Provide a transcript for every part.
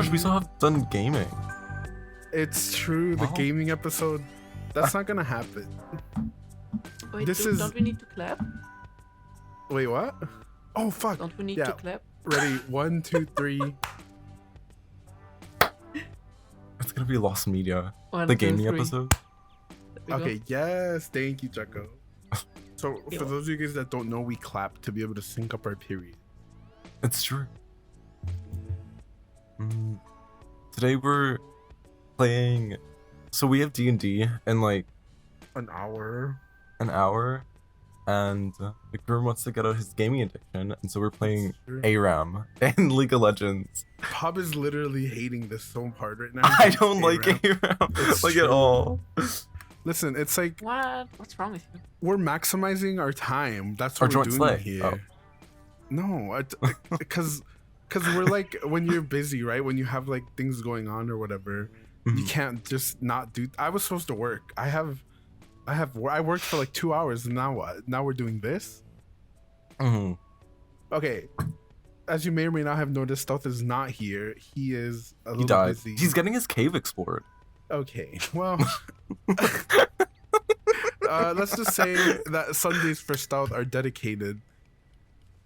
gosh, we still have done gaming. It's true. The gaming episode. That's not gonna happen. Wait, This don't we need to clap? Wait, what? Oh fuck. Don't we need to clap? Ready? 1, 2, 3. It's gonna be lost media. 1, The 2, gaming 3. episode. Okay. Yes. Thank you, Choco. So for those of you guys that don't know, we clap to be able to sync up our period. It's true. Today we're playing. So we have D&D in like An hour. And the Girm wants to get out his gaming addiction, and so we're playing ARAM in League of Legends. Pob is literally hating this so hard right now. I don't like ARAM like at all. Listen, it's like What's wrong with you? we're maximizing our time. That's what we're doing here. Oh. No, because we're like, when you're busy, right? When you have like things going on or whatever, you can't just not do. I was supposed to work. I worked for like 2 hours, and now what? Now we're doing this. Okay. As you may or may not have noticed, Stealth is not here. He is a little busy. He's getting his cave explored. Okay, well, let's just say that Sundays for Stealth are dedicated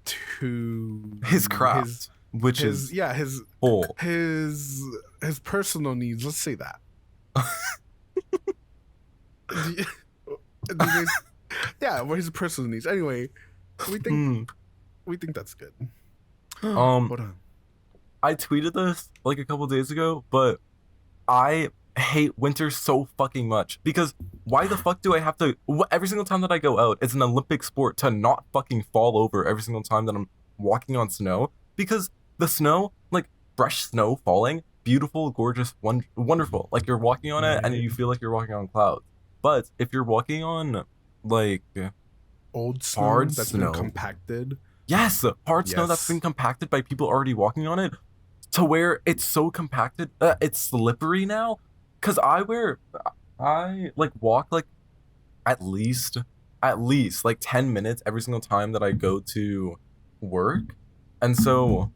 to his craft, which is his full. his personal needs. Let's say that. Do you guys, well, his personal needs. Anyway, we think that's good. Hold on. I tweeted this like a couple days ago, but I hate winter so fucking much because why the fuck do I have to every single time that I go out, it's an Olympic sport to not fucking fall over every single time that I'm walking on snow, because the snow, like fresh snow falling, beautiful, gorgeous, wonderful, like you're walking on it and you feel like you're walking on clouds. But if you're walking on like old snow hard that's snow been compacted, snow that's been compacted by people already walking on it, to where it's so compacted, it's slippery now. Cause I walk like at least like 10 minutes every single time that I go to work, and so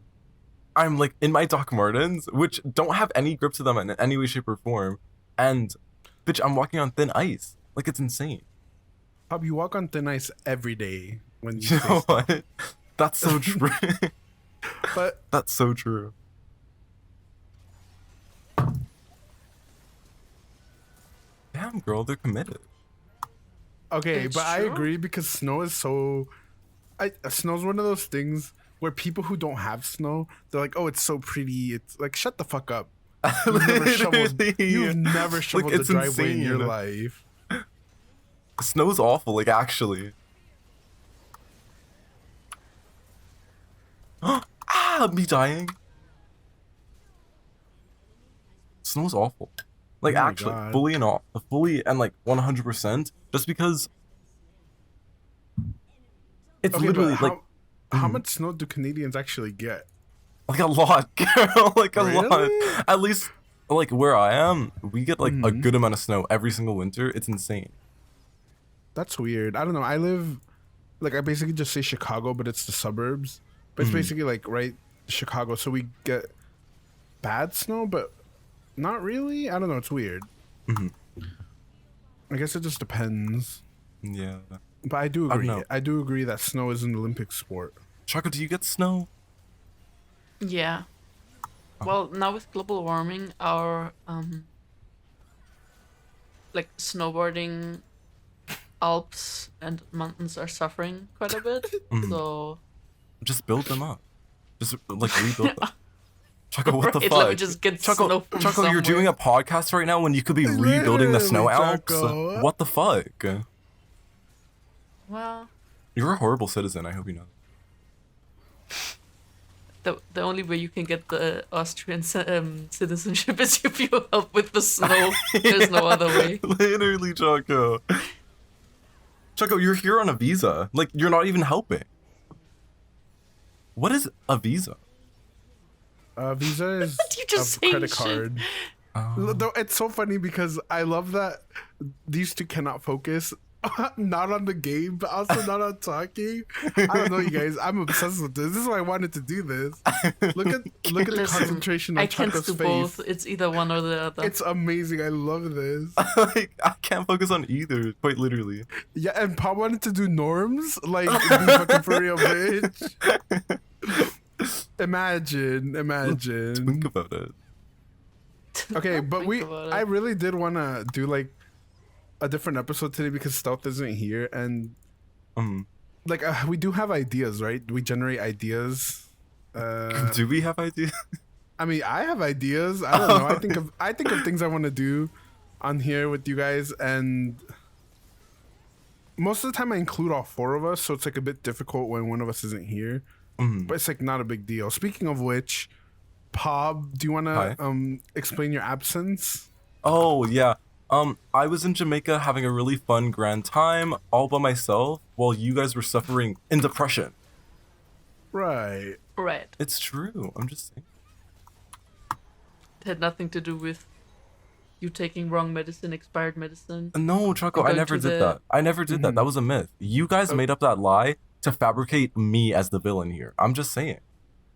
I'm like in my Doc Martens, which don't have any grip to them in any way, shape, or form, and bitch, I'm walking on thin ice. Like, it's insane. Pob, you walk on thin ice every day when you know what? That's so true. But that's so true. Damn, girl, they're committed. Okay, It's but I true. agree, because snow is snow's one of those things where people who don't have snow, they're like, oh, it's so pretty. It's like, shut the fuck up. You've never shoveled the driveway in your life. Snow's awful, like, actually. Me dying. Snow's awful. Like, Oh my actually, God. fully and like 100%, just because it's literally like, how much snow do Canadians actually get? like a lot, girl, like a lot. Really? At least, like where I am, we get like a good amount of snow every single winter. It's insane. That's weird. I don't know. I basically just say Chicago, but it's the suburbs. But it's basically like right Chicago, so we get bad snow, but not really. I don't know. It's weird. I guess it just depends. Yeah. But I do agree. know. I do agree that snow is an Olympic sport. Choco, do you get snow? Yeah. Well, now with global warming, our like snowboarding Alps and mountains are suffering quite a bit. So Just build them up. Just like rebuild them. Choco, what the Right, fuck? let me just get snow Choco, from Choco, you're doing a podcast right now when you could be rebuilding the snow Literally, Alps. Choco. What the fuck? well, You're a horrible citizen. I hope you know. the only way you can get the Austrian citizenship is if you help with the snow. There's no other way. Literally, Choco. Choco, you're here on a visa. Like, you're not even helping. What is a visa? Visa is You just a saying credit shit. card. Though it's so funny because I love that these two cannot focus. not on the game, but also not on talking. I don't know, you guys. I'm obsessed with this. This is why I wanted to do this. Look at the Listen, concentration on I can't Choco's do face. both. It's either one or the other. It's amazing. I love this. Like, I can't focus on either, quite literally. Yeah, and Pop wanted to do norms, like be fucking for real, bitch. Imagine. Think about it. Okay, but Think about it. I really did want to do like a different episode today because Stealth isn't here, and like we do have ideas, right? We generate ideas. Do we have ideas? I mean, I have ideas. I don't know. I think of things I want to do on here with you guys, and most of the time I include all four of us, so it's like a bit difficult when one of us isn't here. But it's like not a big deal. Speaking of which, Pob, do you want to explain your absence? Oh yeah. I was in Jamaica having a really fun grand time all by myself while you guys were suffering in depression. Right. Right. It's true. I'm just saying. It had nothing to do with you taking wrong medicine, expired medicine. No, Choco, I Go never to did that. I never did that. That was a myth. You guys made up that lie to fabricate me as the villain here. I'm just saying.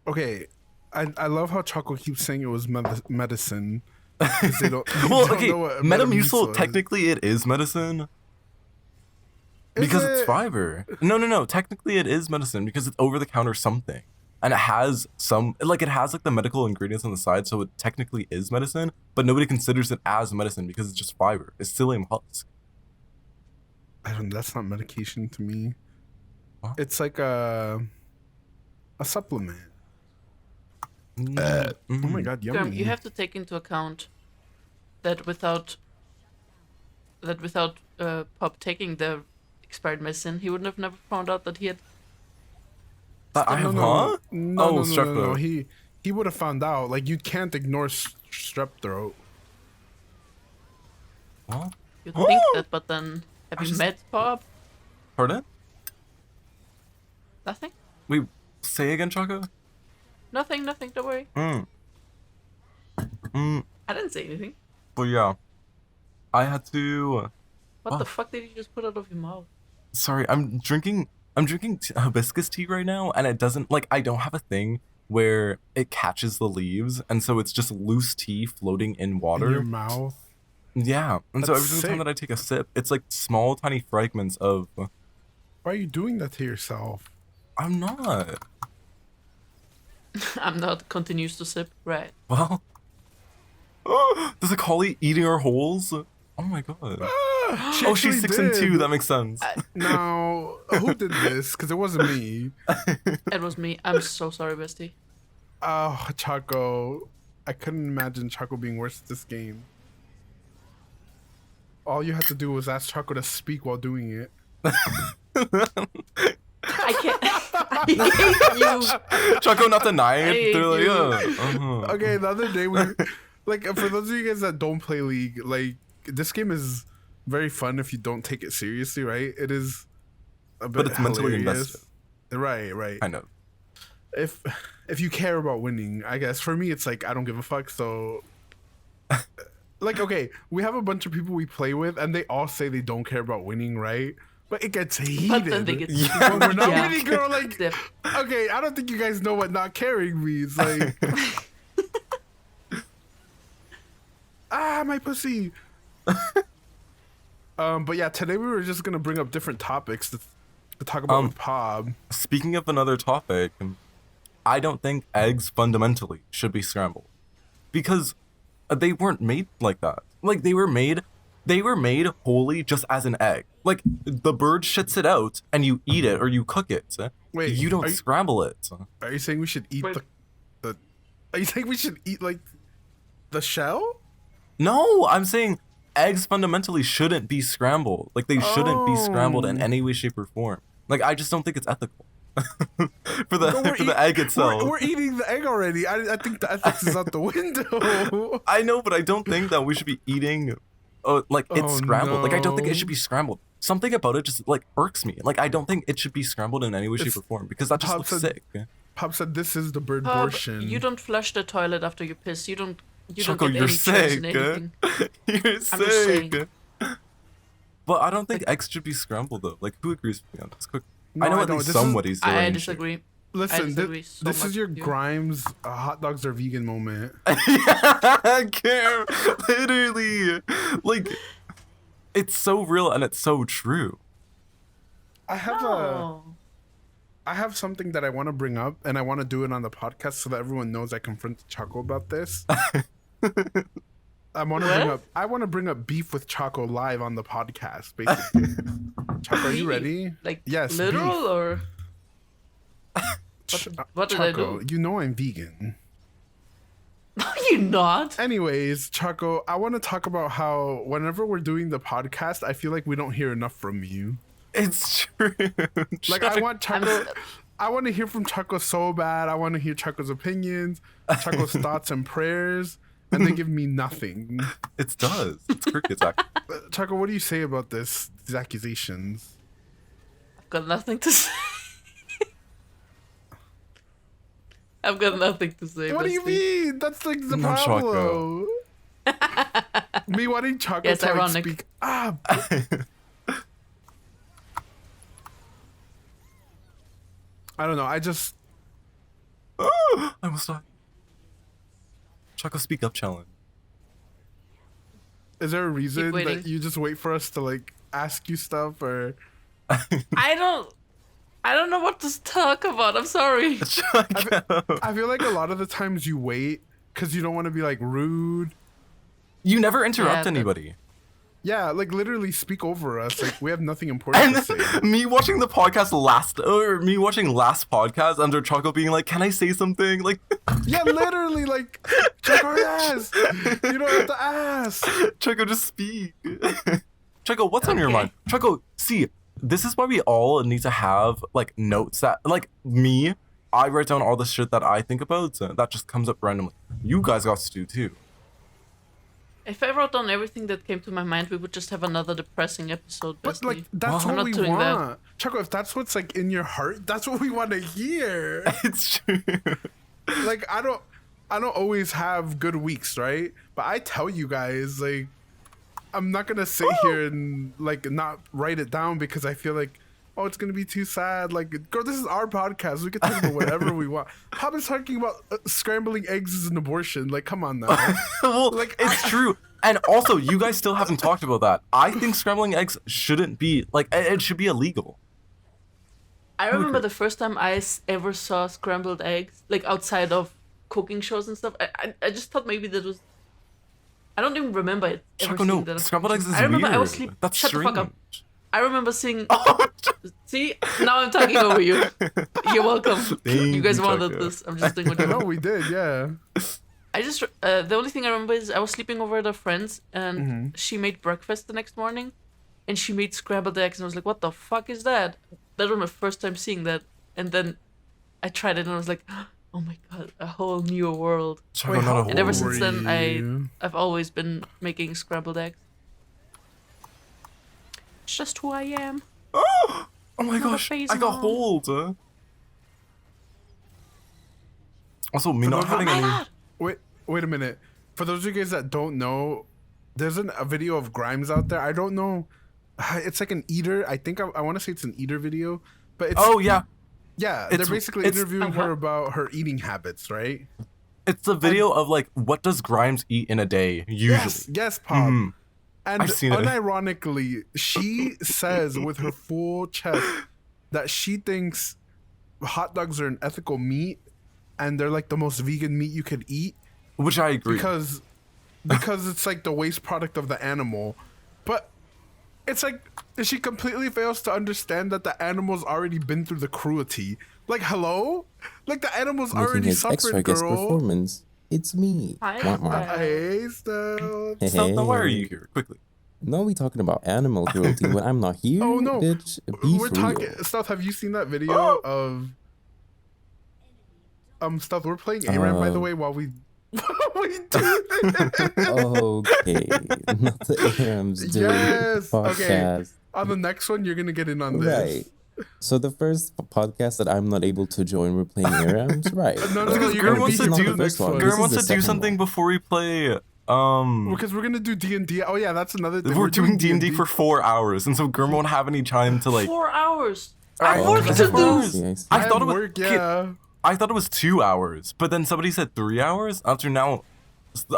Okay. I love how Choco keeps saying it was medicine. 'Cause they don't know what Metamucil, is. technically it is medicine. Because it's fiber. No. Technically it is medicine because it's over-the-counter something. And it has it has like the medical ingredients on the side, so it technically is medicine, but nobody considers it as medicine because it's just fiber. It's psyllium husk. That's not medication to me. What? It's like a supplement. Mm. Oh my god, yummy. You have to take into account that without Pop taking the expired medicine, he would have never found out that he had. No. Strep throat. He would have found out. Like, you can't ignore strep throat. What? You'd think that, but then have you met Pop? Pardon? Nothing. Wait, say again, Choco? Nothing. Don't worry. I didn't say anything. But yeah, I had to. What the fuck did you just put out of your mouth? Sorry, I'm drinking hibiscus tea right now, and it doesn't I don't have a thing where it catches the leaves, and so it's just loose tea floating in water. In your mouth. Yeah, and so That's every single time sick. that I take a sip, it's like small, tiny fragments of. Why are you doing that to yourself? I'm not. I'm not. Continues to sip. Right. Well. There's a collie eating our holes. Oh my god. She She's 6 actually and 2. did. That makes sense. Now, who did this? Because it wasn't me. It was me. I'm so sorry, bestie. Oh, Choco. I couldn't imagine Choco being worse at this game. All you had to do was ask Choco to speak while doing it. I can't. I hate you. Choco not denying I it. hate They're like, you. yeah. Okay, the other day like, for those of you guys that don't play League, like, this game is very fun if you don't take it seriously, right? It is a bit But it's mentally hilarious. invested. Right. Kind of. If you care about winning, I guess. For me, it's like, I don't give a fuck, so... Like, okay, we have a bunch of people we play with, and they all say they don't care about winning, right? But it gets heated. But then they get. When we're not Yeah. winning, girl, like... Dip. Okay, I don't think you guys know what not caring means. Like... my pussy. But yeah, today we were just gonna bring up different topics to talk about with Pob. Speaking of another topic, I don't think eggs fundamentally should be scrambled because they weren't made like that. Like they were made wholly just as an egg. Like the bird shits it out and you eat it or you cook it. Wait, you don't scramble it. Are you saying we should eat Wait. the? Are you saying we should eat like the shell? No, I'm saying eggs fundamentally shouldn't be scrambled. Like they shouldn't be scrambled in any way, shape, or form. Like I just don't think it's ethical for the egg itself. We're eating the egg already. I think the ethics is out the window. I know, but I don't think that we should be eating it's scrambled. Like I don't think it no. should be scrambled. Something about it just like irks me. Like I don't think it should be scrambled in any way, shape, or form because that just Pop looks said- sick. Pop said this is the bird Pop, portion. you don't flush the toilet after you piss. You don't Choco, get you're any germs in sick. anything. You're just saying. sick. But I don't think eggs should be scrambled though. Like, who agrees with me on this? Quick. No, I know I at don't. least This is- somebody's doing I shit. disagree. Listen, disagree so this much is your with you. Grimes hot dogs are vegan moment. I care. Literally. Like, it's so real and it's so true. I have No. I have something that I want to bring up, and I want to do it on the podcast so that everyone knows I confronted Choco about this. I want to bring up beef with Choco live on the podcast, basically. Choco, are you ready? Like, Yes, literal beef. or what did I Choco, do? you know I'm vegan. No, you're not. Anyways, Choco, I want to talk about how whenever we're doing the podcast, I feel like we don't hear enough from you. It's true. Like, I want Choco. I want to hear from Choco so bad. I want to hear Choco's opinions, Choco's thoughts and prayers, and they give me nothing. It does. It's crickets, actually. Choco, what do you say about these accusations? I've got nothing to say. I've got nothing to say. What do you bestie. mean? That's like the No, problem. Me wanting Choco Yes, to like, ironic. speak up. I don't know. I just I almost died. Choco Speak Up Challenge. is there a reason waiting. that you just wait for us to like ask you stuff or? I don't know what to talk about. I'm sorry. Choco. I feel like a lot of the times you wait because you don't want to be like rude. You never interrupt Yeah, anybody. Yeah, like literally speak over us. Like we have nothing important And to say. me watching the podcast last podcast under Choco being like, "Can I say something?" Like, Yeah, literally like check our ass. You don't have to ask. Choco, just speak. Choco, what's on your Okay. mind? Choco, see, this is why we all need to have like notes that, like me, I write down all the shit that I think about, so that just comes up randomly. You guys got to do too. If I wrote down everything that came to my mind, we would just have another depressing episode. But like bestie. that's I'm what not we doing want. that. Choco, if that's what's like in your heart, that's what we want to hear. It's true. Like I don't always have good weeks, right? But I tell you guys, like I'm not gonna sit here and like not write it down because I feel like, oh, it's gonna be too sad. Like, girl, this is our podcast. We can talk about whatever we want. Pop is talking about scrambling eggs is an abortion. Like, come on now. Well, Like, it's true. And also, you guys still haven't talked about that. I think scrambling eggs shouldn't be, like, it should be illegal. I remember the first time I ever saw scrambled eggs, like outside of cooking shows and stuff. I just thought maybe that was. I don't even remember it. Ever Choco, seeing no, that on scrambled cooking eggs is shows. I remember weird. I was sleeping. That's Shut strange. the fuck up. I remember seeing. Oh, See, now I'm talking over you. You're welcome. Thank You guys you, wanted Choco. this. I'm just doing what you no, want. we did, yeah. I just the only thing I remember is I was sleeping over at a friend's and Mm-hmm. she made breakfast the next morning, and she made scrambled eggs and I was like, "What the fuck is that?" That was my first time seeing that, and then I tried it and I was like, "Oh my god, a whole new world!" Choco, Wait, not a how And ever whole since were then, you? I've always been making scrambled eggs. It's just who I am. Oh my Not a gosh, phase I got mom. hold. Also, me not those of- having Oh my any. god! Wait a minute. For those of you guys that don't know, there's a video of Grimes out there. I don't know. It's like an eater. I think I want to say it's an eater video, but it's Oh yeah, yeah. They're it's- basically it's- interviewing what? her about her eating habits, right? it's a video of like what does Grimes eat in a day usually. Yes, Pop. Mhm. And I've seen it. unironically, she says with her full chest that she thinks hot dogs are an ethical meat and they're like the most vegan meat you could eat Which I agree. because it's like the waste product of the animal. But it's like she completely fails to understand that the animal's already been through the cruelty. Like, hello? Like the animal's Making already his extra suffered, guest girl. performance. It's me. Hi, Wah, wah. Dad. Hey, Steph. Hey, So, now why are hey. you here? Quickly. No, we talking about animal cruelty when I'm not here. Oh, no. Bitch, be We're for talking. real. Stealth, have you seen that video of Stealth? We're playing ARAM, by the way, while we we do this. Okay, not the ARAMs doing Yes, okay. podcast. On the next one, you're gonna get in on this. Right. So the first podcast that I'm not able to join, we're playing ARAMs, right? No, Because you're Girm gonna wants be to here do for the next one. This Girm is wants the to do second something one. before we play Because we're gonna do D&D. Oh yeah, that's another thing. We're doing D&D for 4 hours, and so Girm won't have any time to like. 4 hours. I I work is to it 4 do. hours? Yes. I thought it was. work, okay, yeah. I thought it was 2 hours, but then somebody said 3 hours. After now,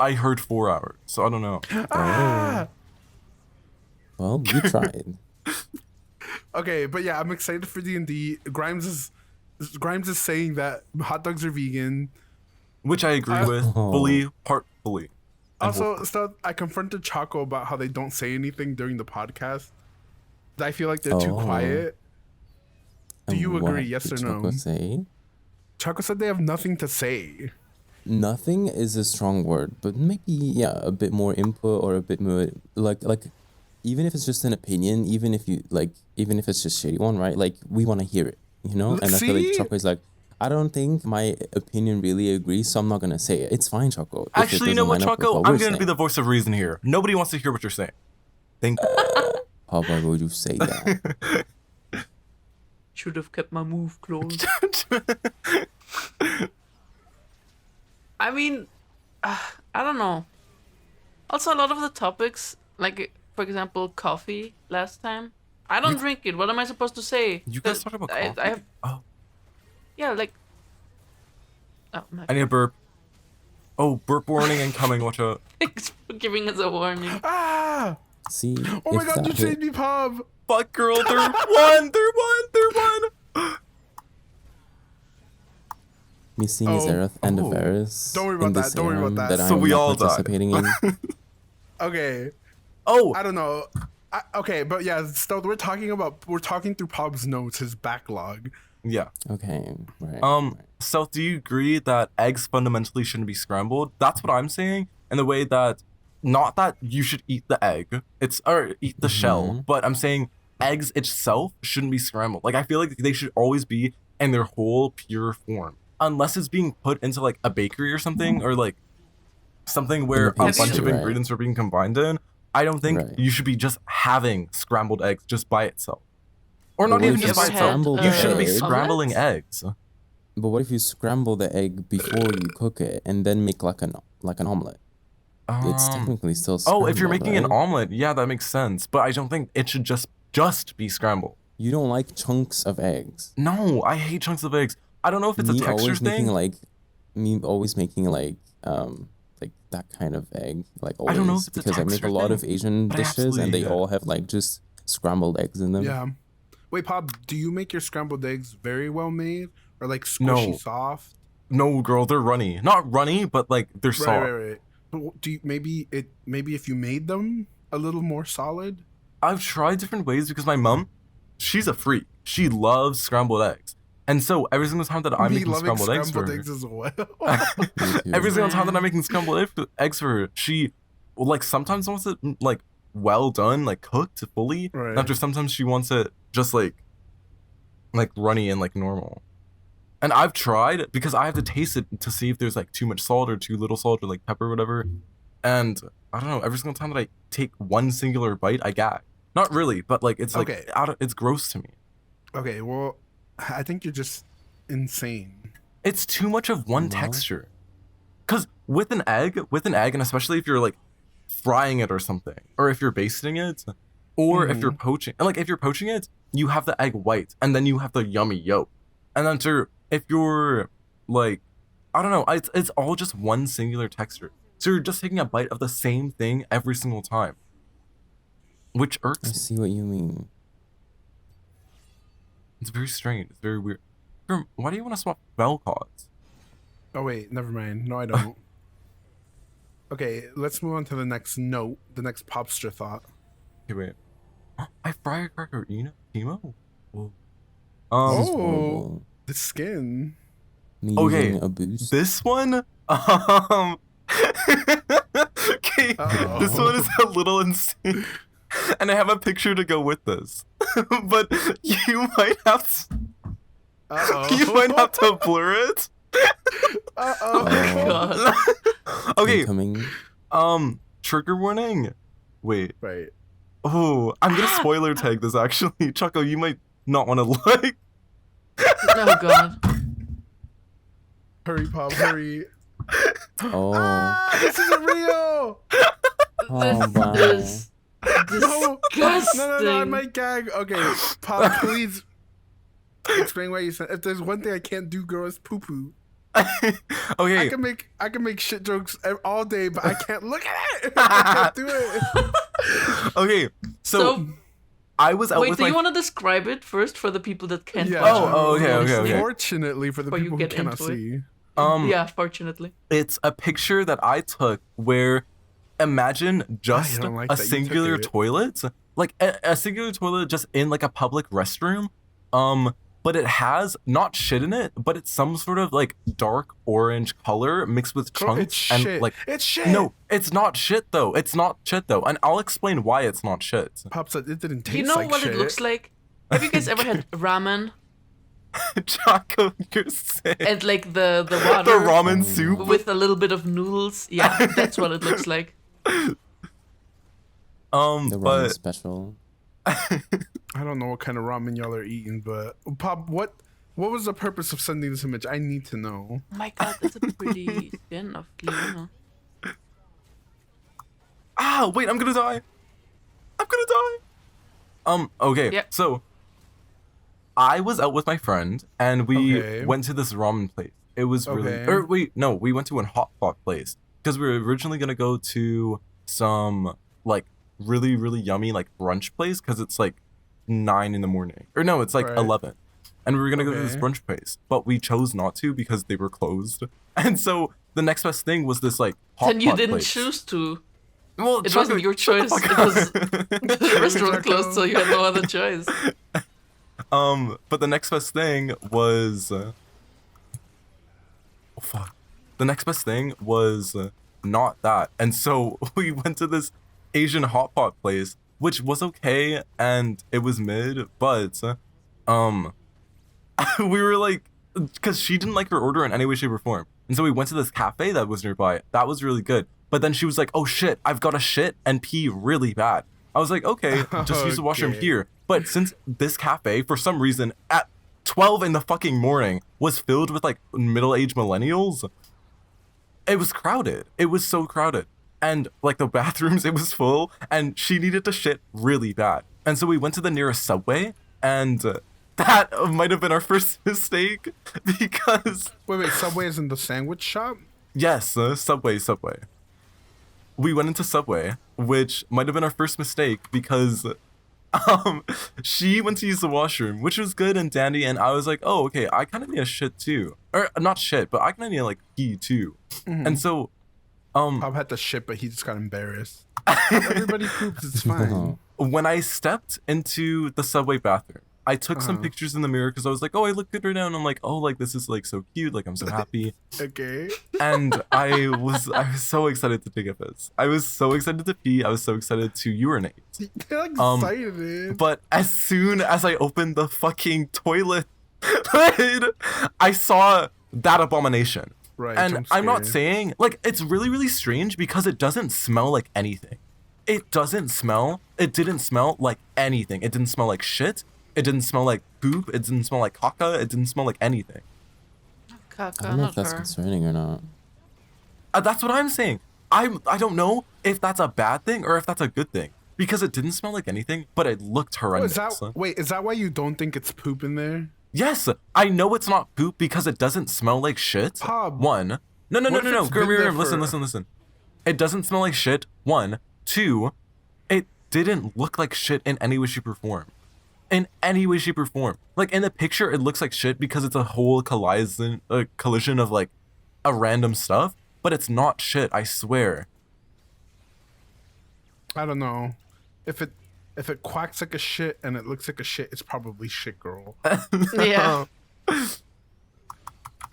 I heard 4 hours, so I don't know. Ah! Well, you tried. Okay, but yeah, I'm excited for D&D. Grimes is saying that hot dogs are vegan. Which I agree with fully, partfully. Also, I confronted Choco about how they don't say anything during the podcast. I feel like they're too quiet. Do you And what agree? Yes did or no? Choco say? Choco said they have nothing to say. Nothing is a strong word, but maybe a bit more input or a bit more like even if it's just an opinion, even if it's just shitty one, right? Like we want to hear it, you know? And I feel like See? Choco is like, I don't think my opinion really agrees, so I'm not gonna say it. It's fine, Choco. If it Actually, you know what, doesn't line up with Choco? what I'm we're going to be saying. the voice of reason here. Nobody wants to hear what you're saying. Thank you. How why would you say that? Should have kept my move closed. I mean, I don't know. Also, a lot of the topics, like for example, coffee last time. I don't drink it. What am I supposed to say? You guys talk about coffee? I have, Oh, yeah, like. Oh my! I need a burp. Oh, burp warning incoming. Watch out. Thanks for giving us a warning. Ah! See? Oh my if god, that you hit- changed me, Pub! Fuck, girl. They're one. They're one. They're one. Me seeing Oh. Azerath and Oh. Varus Don't worry in about this that, don't worry about ARAM that. that So I'm we not all died. participating in. Okay, Oh, I don't know. Okay, but yeah, Stealth, we're talking through Pub's notes, his backlog. yeah. Okay, right. Stealth, do you agree that eggs fundamentally shouldn't be scrambled? That's what I'm saying. In the way that, not that you should eat the egg, or eat the shell, but I'm saying eggs itself shouldn't be scrambled. Like I feel like they should always be in their whole pure form, unless it's being put into like a bakery or something, or like something where a bunch pastry, of right. ingredients are being combined in. I don't think Right. you should be just having scrambled eggs just by itself, or But not what even if just you by itself. scramble You the shouldn't be egg? scrambling eggs. But what if you scramble the egg before you cook it and then make like an omelet? It's technically still scrambled, Oh, if you're making an right? omelet, yeah, that makes sense. But I don't think it should just be scrambled. You don't like chunks of eggs. No, I hate chunks of eggs. I don't know if it's a me texture always thing. making like that kind of egg, like always, I don't know if it's a because I make a texture lot of thing, Asian but I dishes and absolutely they hate it. all have like just scrambled eggs in them. Yeah. Wait, Pub, do you make your scrambled eggs very well made, or like squishy No. soft? No, girl, they're runny. Not runny, but like they're soft. Right. But do you, maybe if you made them a little more solid? I've tried different ways because my mom, she's a freak. She loves scrambled eggs. And so every single time that I'm Me making loving scrambled eggs for her, eggs as well. Me too. every single time that I'm making scrambled eggs for her, she like sometimes wants it like well done, like cooked fully. Right. And after sometimes she wants it just like runny and like normal. And I've tried because I have to taste it to see if there's like too much salt or too little salt or like pepper or whatever. And I don't know, every single time that I take one singular bite, I gag. Not really, but like it's like Okay. it's gross to me. Okay, well, I think you're just insane. It's too much of one No. texture. Cause with an egg, and especially if you're like frying it or something, or if you're basting it, or if you're poaching, and like if you're poaching it, you have the egg white, and then you have the yummy yolk, and then if you're like, I don't know, it's all just one singular texture. So you're just taking a bite of the same thing every single time, which I irks me. see what you mean. It's very strange. It's very weird. Girm, why do you want to swap bell cods? Oh wait, never mind. No, I don't. Okay, let's move on to the next note, the next popster thought. Okay, wait. I firecracker Timo? Whoa. This is Oh. horrible. The skin. Me Okay, using a boost. This one, okay, Uh-oh. this one is a little insane, and I have a picture to go with this, but you might have to blur it. Uh-oh. God. Okay, Incoming. trigger warning. Wait. Right. Oh, I'm gonna spoiler tag this actually. Choco, you might not want to like. Oh God. Hurry, Pop, hurry. Oh, This isn't real. oh This wow. is No, disgusting. no, I might gag. Okay, Pop, please explain why you said. If there's one thing I can't do, girl, is poo poo. Okay. I can make shit jokes all day, but I can't look at it. I can't do it. Okay. So I was out wait, with do my you want to describe it first for the people that can't Yeah. watch it? okay. Fortunately, for the Before you people who get cannot into it. see. Yeah, fortunately. It's a picture that I took where imagine just don't like a that you took singular it. toilet, like a singular toilet just in like a public restroom. But it has not shit in it, but it's some sort of like dark orange color mixed with Girl, chunks it's and shit. like It's shit. no, it's not shit though. It's not shit though, and I'll explain why it's not shit. Pop said it didn't taste You know like what shit. it looks like? Have you guys ever had ramen Choco, you're sick. and like the water The ramen soup. with a little bit of noodles? Yeah, that's what it looks like. The ramen But special. I don't know what kind of ramen y'all are eating, but Pop, what was the purpose of sending this image? I need to know. Oh my god, that's a pretty skin of Leona. wait, I'm gonna die. I'm gonna die. Okay, Yep. so I was out with my friend and we Okay. went to this ramen place. It was really, Okay. or wait, no, we went to a hot pot place because we were originally gonna go to some like really, really yummy like brunch place because it's like 9 in the morning, or no, it's like Right. 11, and we were gonna go to this Okay. brunch place, but we chose not to because they were closed. And so the next best thing was this like hot Then you pot didn't place. choose to. Well, It Choco, wasn't your shut the choice. fuck It up. was the restaurant closed, so you had no other choice. But the next best thing was oh fuck. The next best thing was not that. And so we went to this Asian hot pot place, which was okay and it was mid, but we were like cuz she didn't like her order in any way shape or form. And so we went to this cafe that was nearby. That was really good. But then she was like, "Oh shit, I've got to shit and pee really bad." I was like, "Okay, just use the washroom Okay. here." But since this cafe, for some reason, at 12 in the fucking morning, was filled with like middle-aged millennials, it was crowded. It was so crowded. And like the bathrooms, it was full, and she needed to shit really bad. And so we went to the nearest Subway, and that might have been our first mistake because Wait, Subway is in the sandwich shop? yes, Subway. We went into Subway, which might have been our first mistake because she went to use the washroom, which was good and dandy, and I was like, oh, okay, I kind of need a shit too. Or not shit, but I kind of need like pee too. And so Pop had to shit, but he just got embarrassed. Everybody poops, it's fine. when I stepped into the Subway bathroom, I took some pictures in the mirror because I was like, oh, I look good right now, and I'm like, oh, like this is like so cute, like I'm so happy. Okay. And I was so excited to take a piss. I was so excited to pee. I was so excited to urinate. They're excited. But as soon as I opened the fucking toilet lid, I saw that abomination. Right, And jump I'm not scare. saying, like, it's really, really strange because it doesn't smell like anything. It didn't smell like anything. It didn't smell like shit. It didn't smell like poop. It didn't smell like caca. It didn't smell like anything. I don't know if Caca, that's not her. concerning or not. That's what I'm saying. I don't know if that's a bad thing or if that's a good thing because it didn't smell like anything, but it looked Oh, horrendous. is that why you don't think it's poop in there? Yes, I know it's not poop because it doesn't smell like shit. Pob, One. No. what if it's been there Listen. It doesn't smell like shit. One. Two. It didn't look like shit in any way, shape, or form. In any way, shape, or form. Like in the picture, it looks like shit because it's a whole collision of like a random stuff, but it's not shit. I swear. I don't know. If it quacks like a shit and it looks like a shit, it's probably shit, girl. Yeah.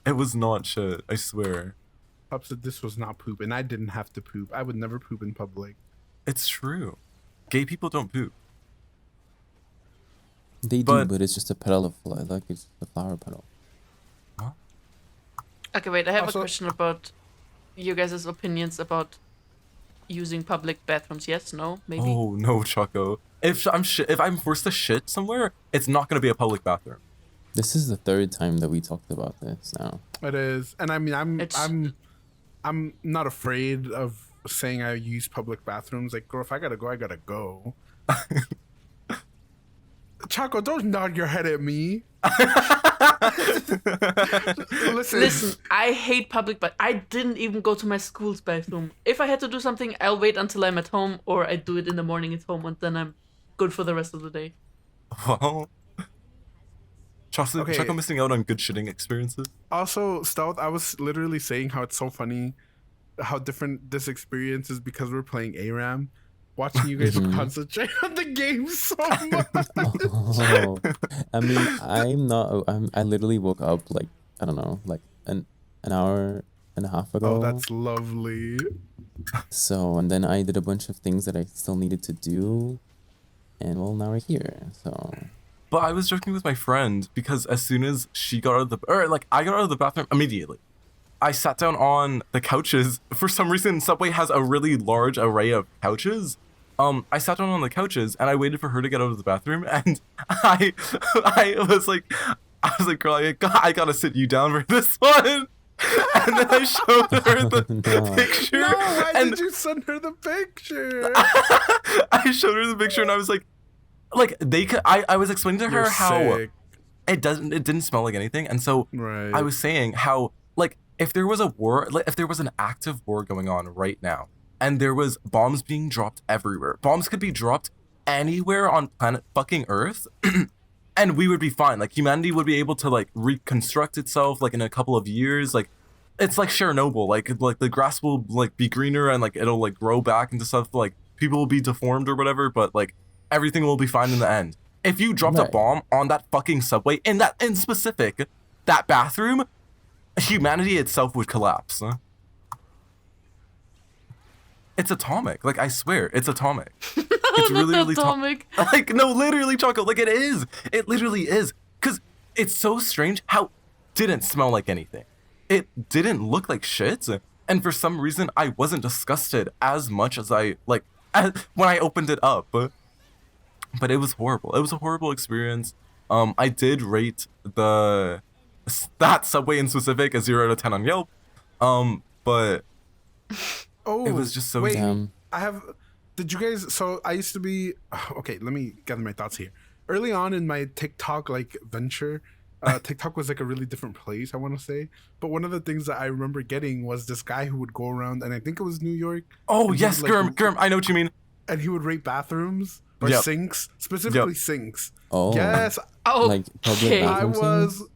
It was not shit. I swear. Pop said this was not poop, and I didn't have to poop. I would never poop in public. It's true. Gay people don't poop. They do, But- but it's just a petal of like it's a flower petal. Okay, wait. I have Also- a question about you guys' opinions about using public bathrooms. Yes, no, maybe. Oh no, Choco. If I'm forced to shit somewhere, it's not gonna be a public bathroom. This is the third time that we talked about this now. It is, and I mean, It's- I'm not afraid of saying I use public bathrooms. Like, girl, if I gotta go, I gotta go. Choco, don't nod your head at me. Listen, I hate public, but I didn't even go to my school's bathroom. If I had to do something, I'll wait until I'm at home, or I do it in the morning at home, and then I'm good for the rest of the day. Well, Okay. Choco missing out on good shitting experiences. Also, Stealth, I was literally saying how it's so funny how different this experience is because we're playing ARAM. Watching you guys concentrate on the game so much. Oh, I mean, I literally woke up like, I don't know, like an hour and a half ago. Oh, that's lovely. So, and then I did a bunch of things that I still needed to do. And well, now we're here. So, But I was joking with my friend because as soon as she got out of I got out of the bathroom immediately. I sat down on the couches. For some reason, Subway has a really large array of couches. I sat down on the couches and I waited for her to get out of the bathroom, and I was like, girl, I gotta sit you down for this one. And then I showed her the picture. No, why did you send her the picture? I showed her the picture and I was like they could. I was explaining to her You're how sick. it didn't smell like anything, and so Right. I was saying how, like, if there was a war, like, if there was an active war going on right now, and there was bombs being dropped everywhere, bombs could be dropped anywhere on planet fucking Earth, and we would be fine. Like, humanity would be able to, like, reconstruct itself, like, in a couple of years. Like, it's like Chernobyl. Like the grass will, like, be greener and, like, it'll, like, grow back into stuff. Like, people will be deformed or whatever, but, like, everything will be fine in the end. If you dropped a Right. bomb on that fucking subway, in specific, that bathroom, humanity itself would collapse. Huh? It's atomic. Like, I swear, it's atomic. It's really atomic. Like, no, literally, Choco. Like, it is. It literally is. Because it's so strange how it didn't smell like anything. It didn't look like shit. And for some reason, I wasn't disgusted as much as when I opened it up. But it was horrible. It was a horrible experience. I did rate that subway in specific a 0 out of 10 on Yelp. But Oh, it was just so wait. Damn. Did you guys? So I used to be. Okay, let me gather my thoughts here. Early on in my TikTok venture, TikTok was like a really different place, I want to say. But one of the things that I remember getting was this guy who would go around, and I think it was New York. Oh, and he yes, would, like, Girm. I know what you mean. And he would rate bathrooms or Yep. sinks, specifically sinks. Oh, Yes, Oh, like public okay. I bathroom was. scenes?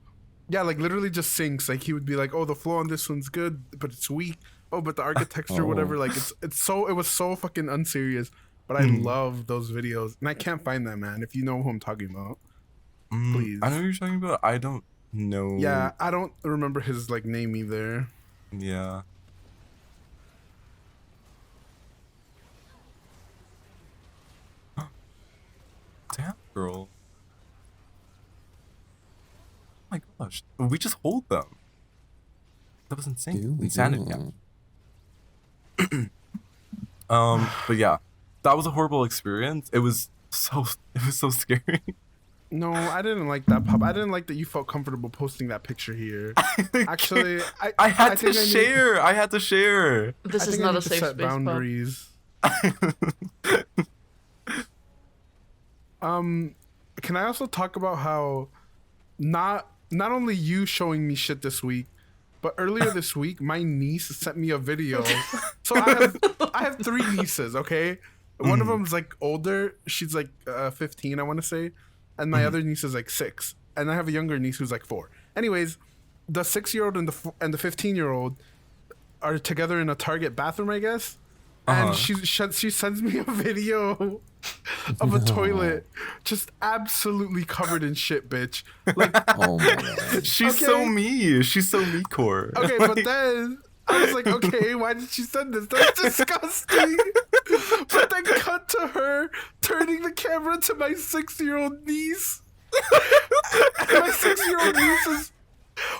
Yeah, like literally just sinks. Like he would be like, "Oh, the flow on this one's good, but it's weak. Oh, but the architecture, Oh. whatever. Like it was so fucking unserious." But I love those videos, and I can't find that, man. If you know who I'm talking about, please. I know what you're talking about. I don't know. Yeah, I don't remember his like name either. Yeah. Damn, girl. Oh my gosh. We just hold them. That was insane. Do we Insanity. do? But yeah, that was a horrible experience. It was so scary. No, I didn't like that, Pop. I didn't like that you felt comfortable posting that picture here. Actually, I had to think share. I had to share. This I is think I not need a to safe set space, Bob. boundaries. Can I also talk about how not only you showing me shit this week, but earlier this week my niece sent me a video. So I have 3 nieces, okay? One of them's like older, she's like 15, I want to say, and my other niece is like 6, and I have a younger niece who's like 4. Anyways, the 6-year-old and the 15-year-old are together in a Target bathroom, I guess. And she sends me a video of a toilet just absolutely covered in shit, bitch. Like, Oh my god. She's Okay. so me. She's so me core. okay, but then I was like, okay, why did she send this? That's disgusting. But then cut to her turning the camera to my 6-year-old niece. And my 6-year-old niece is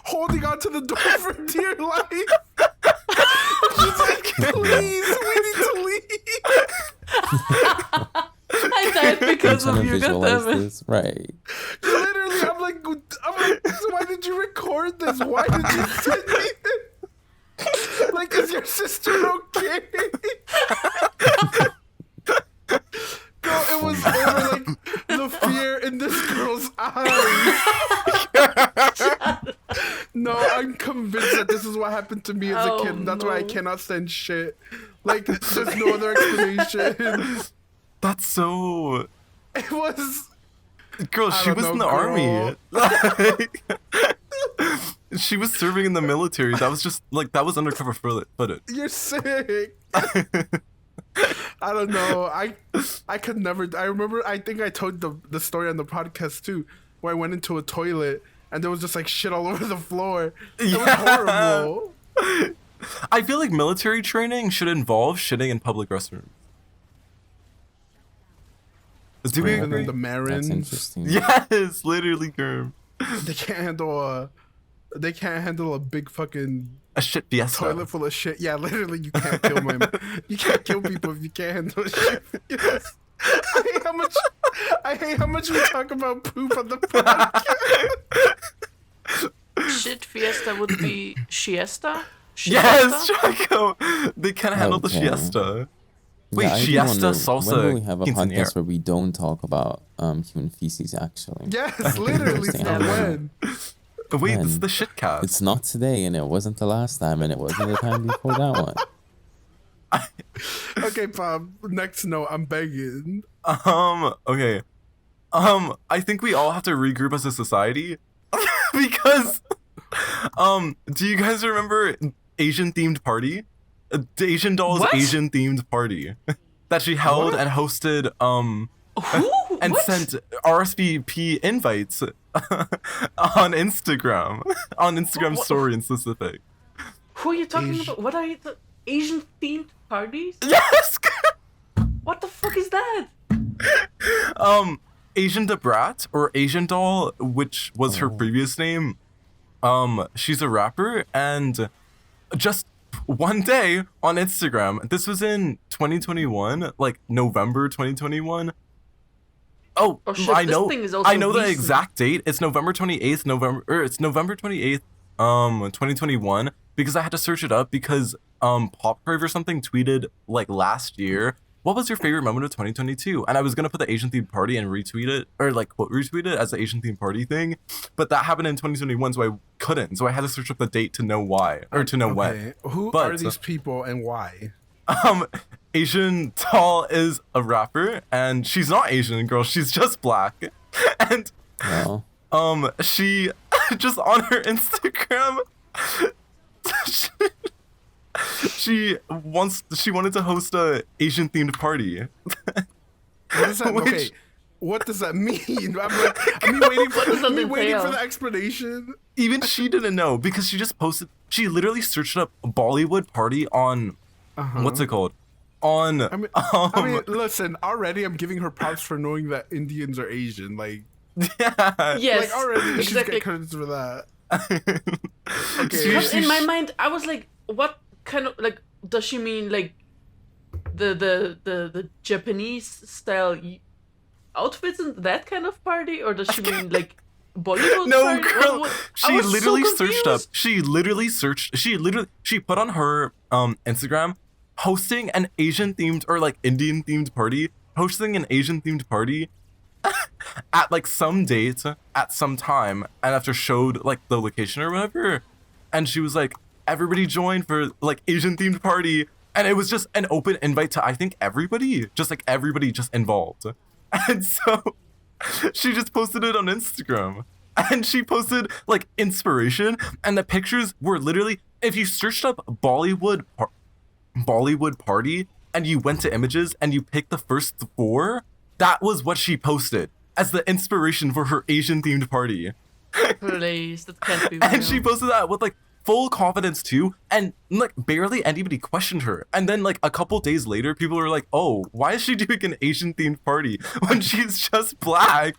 holding onto the door for dear life. She's like, please, we need to leave. I died I'm because trying of to you, visualize goddammit. this. Right. Literally, I'm like, so why did you record this? Why did you send me this? Like, is your that's why I no. cannot stand shit. Like, there's no other explanation. That's so. It was. Girl, I she don't was in know, the girl. army. Like, she was serving in the military. That was just like that was undercover footage. You're sick. I don't know. I could never. I remember. I think I told the story on the podcast too, where I went into a toilet and there was just like shit all over the floor. It was horrible. I feel like military training should involve shitting in public restrooms. Do we Well, And then agree? the That's Marins, interesting. Yes, literally, Girm. they can't handle a. They can't handle a big fucking A shit fiesta. toilet full of shit. Yeah, literally, you can't kill you can't kill people if you can't handle shit. Yes. I hate how much we talk about poop on the podcast. Shit fiesta would be siesta? Yes, Siesta? Choco. They can't handle the Okay. siesta. Wait, I do siesta, wonder, salsa, when will we have a quinceañera? podcast where we don't talk about human feces? Actually, Yes, literally. Interesting. Since when? Wait, this Man, is the shit cast. it's not today, and it wasn't the last time, and it wasn't the time before that one. Okay, Bob. Next note. I'm begging. Okay. I think we all have to regroup as a society because, do you guys remember Asian themed party? The Asian Doll's What? Asian themed party that she held What? and hosted, Who? and What? sent RSVP invites on Instagram, on Instagram What? story in specific. Who are you talking Asian- about? What are you? Asian themed parties? Yes. What the fuck is that? Asian Debrat or Asian Doll, which was her previous name. She's a rapper, and just one day on Instagram, this was in 2021, like November 2021. Oh, Oh, shit, I this know. thing is also I know the recent. exact date. It's November 28th, it's November 28th, 2021, because I had to search it up because Popcrave or something tweeted like last year, what was your favorite moment of 2022? And I was gonna put the Asian themed party and retweet it, or like quote retweet it as the Asian themed party thing, but that happened in 2021, so I couldn't. So I had to search up the date to know why, or to know when. Okay, who But- are these people and why? Asian Doll is a rapper, and she's not Asian, girl. She's just black, and Well, she just on her Instagram, she wanted to host a Asian themed party. What does that? Which- Okay, what does that mean? I'm waiting for. does that I'm waiting for entail? the explanation. Even she didn't know because she just posted. She literally searched up Bollywood party on what's it called? On I mean, listen. Already, I'm giving her props for knowing that Indians are Asian. Like, yeah. Yes, like already, she's exactly. get credits for that. Okay. She- Because in she- my mind, I was like, what kind of like does she mean like the Japanese style outfits and that kind of party, or does she mean like Bollywood No, party? girl. I She was so literally searched up. confused. She put on her Instagram hosting an Asian themed or like Indian themed party, hosting an Asian themed party at like some date at some time, and after showed like the location or whatever, and she was like, everybody join for like Asian themed party, and it was just an open invite to I think everybody, just like everybody just involved, and so she just posted it on Instagram, and she posted like inspiration, and the pictures were literally, if you searched up Bollywood party and you went to images and you picked the first 4, that was what she posted as the inspiration for her Asian themed party. Please, that can't be real. And she posted that with like full confidence too, and like barely anybody questioned her. And then like a couple days later, people were like, "Oh, why is she doing an Asian themed party when she's just black?"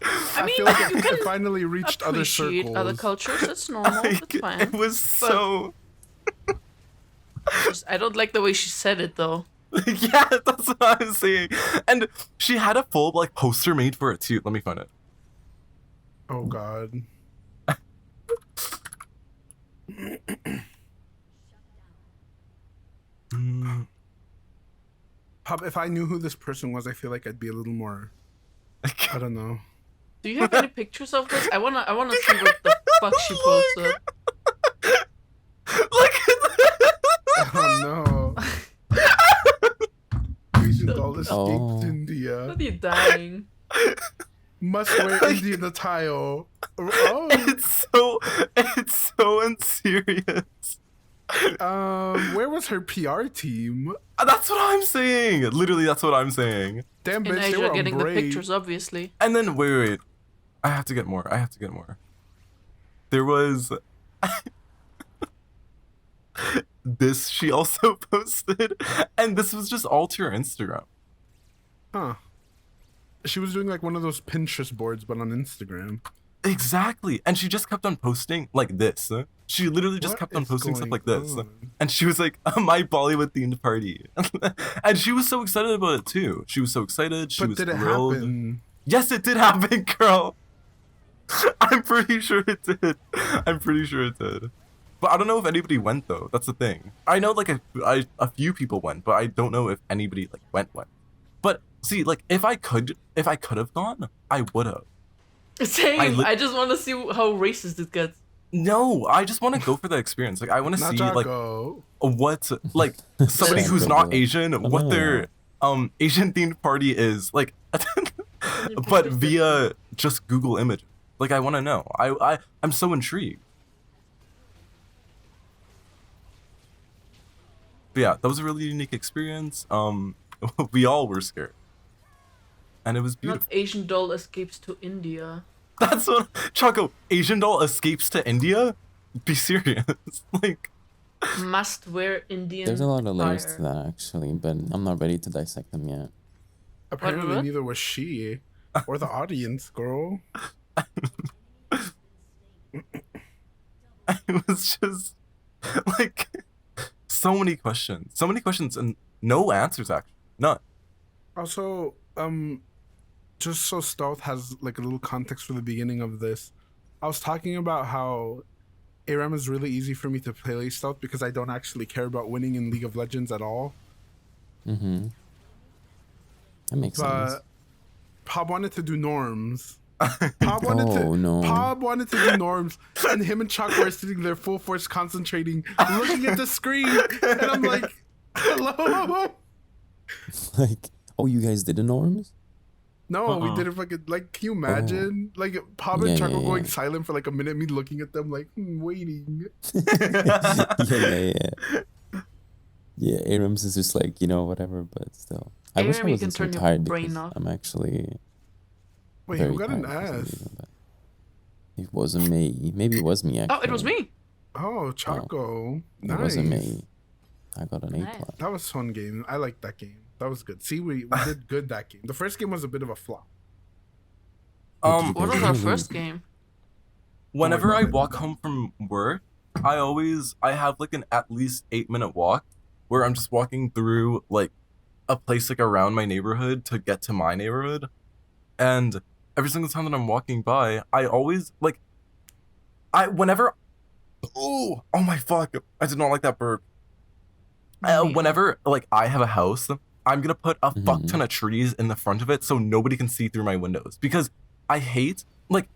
I mean, feel like you it can finally reached other appreciate circles. other cultures. That's normal. Like, That's fine. it was so. I don't like the way she said it though. Yeah, that's what I was saying. And she had a full like poster made for it too. Let me find it. Oh God. Pop, if I knew who this person was, I feel like I'd be a little more. I don't know. Do you have any pictures of this? I wanna see what the fuck she posted. Look at escaped Oh. India. What are you dying? Must wear Indian attire. Oh. It's so unserious. Where was her PR team? That's what I'm saying. Literally, that's what I'm saying. Damn In bitch, they Asia, were getting on the Brave. pictures, obviously. And then wait. I have to get more. There was this she also posted, and this was just all to her Instagram. Huh. She was doing like one of those Pinterest boards, but on Instagram. Exactly. And she just kept on posting like this. She literally just What kept on is posting stuff going like this. on? And she was like, my Bollywood themed party. And she was so excited about it too. She was so excited. She But was did it thrilled. happen? Yes, it did happen, girl. I'm pretty sure it did. But I don't know if anybody went though. That's the thing. I know like a few people went, but I don't know if anybody like went. But see, like if I could have gone, I would have. Same. I just want to see how racist it gets. No, I just want to go for the experience. Like I want to Not see like Jaco. what like somebody Yes. who's not Asian, what their Asian themed party is like, but via just Google images. Like I want to know. I'm so intrigued. But yeah, that was a really unique experience. We all were scared, and it was beautiful. Not Asian doll escapes to India. That's what Choco. Asian doll escapes to India. Be serious. Like Must wear Indian. There's a lot of layers to attire. that actually, but I'm not ready to dissect them yet. Apparently what? neither was she. Or the audience, girl. it was just like so many questions and no answers actually. None. Also, just so Stealth has like a little context for the beginning of this, I was talking about how ARAM is really easy for me to play Stealth because I don't actually care about winning in League of Legends at all. Mm-hmm. That makes sense. But Pob wanted to do norms. Pob wanted to do norms, and him and Choco were sitting there full force concentrating, looking at the screen, and I'm like, hello? Like, oh, you guys did the norms? No, we didn't fucking like. Can you imagine like Pob and Yeah, Choco yeah, going yeah. silent for like a minute, me looking at them like waiting. Yeah, Abrams is just like, whatever, but still. I wish I Aram, you can wasn't so turn your tired brain because off. I'm actually Wait, very who got an tired for some S? reason, but it wasn't me. Maybe it was me actually. Oh, it was me. Oh, Choco. Nice. It wasn't me. I got an A+. Nice. That was a fun game. I liked that game. That was good. See, we did good that game. The first game was a bit of a flop. What was our first game? Whenever my I God. walk home from work, I have like an at least 8-minute walk where I'm just walking through like a place like around my neighborhood to get to my neighborhood. And every single time that I'm walking by, I always like oh my fuck. I did not like that burp. Whenever like I have a house, I'm gonna put a fuck ton of trees in the front of it so nobody can see through my windows because I hate like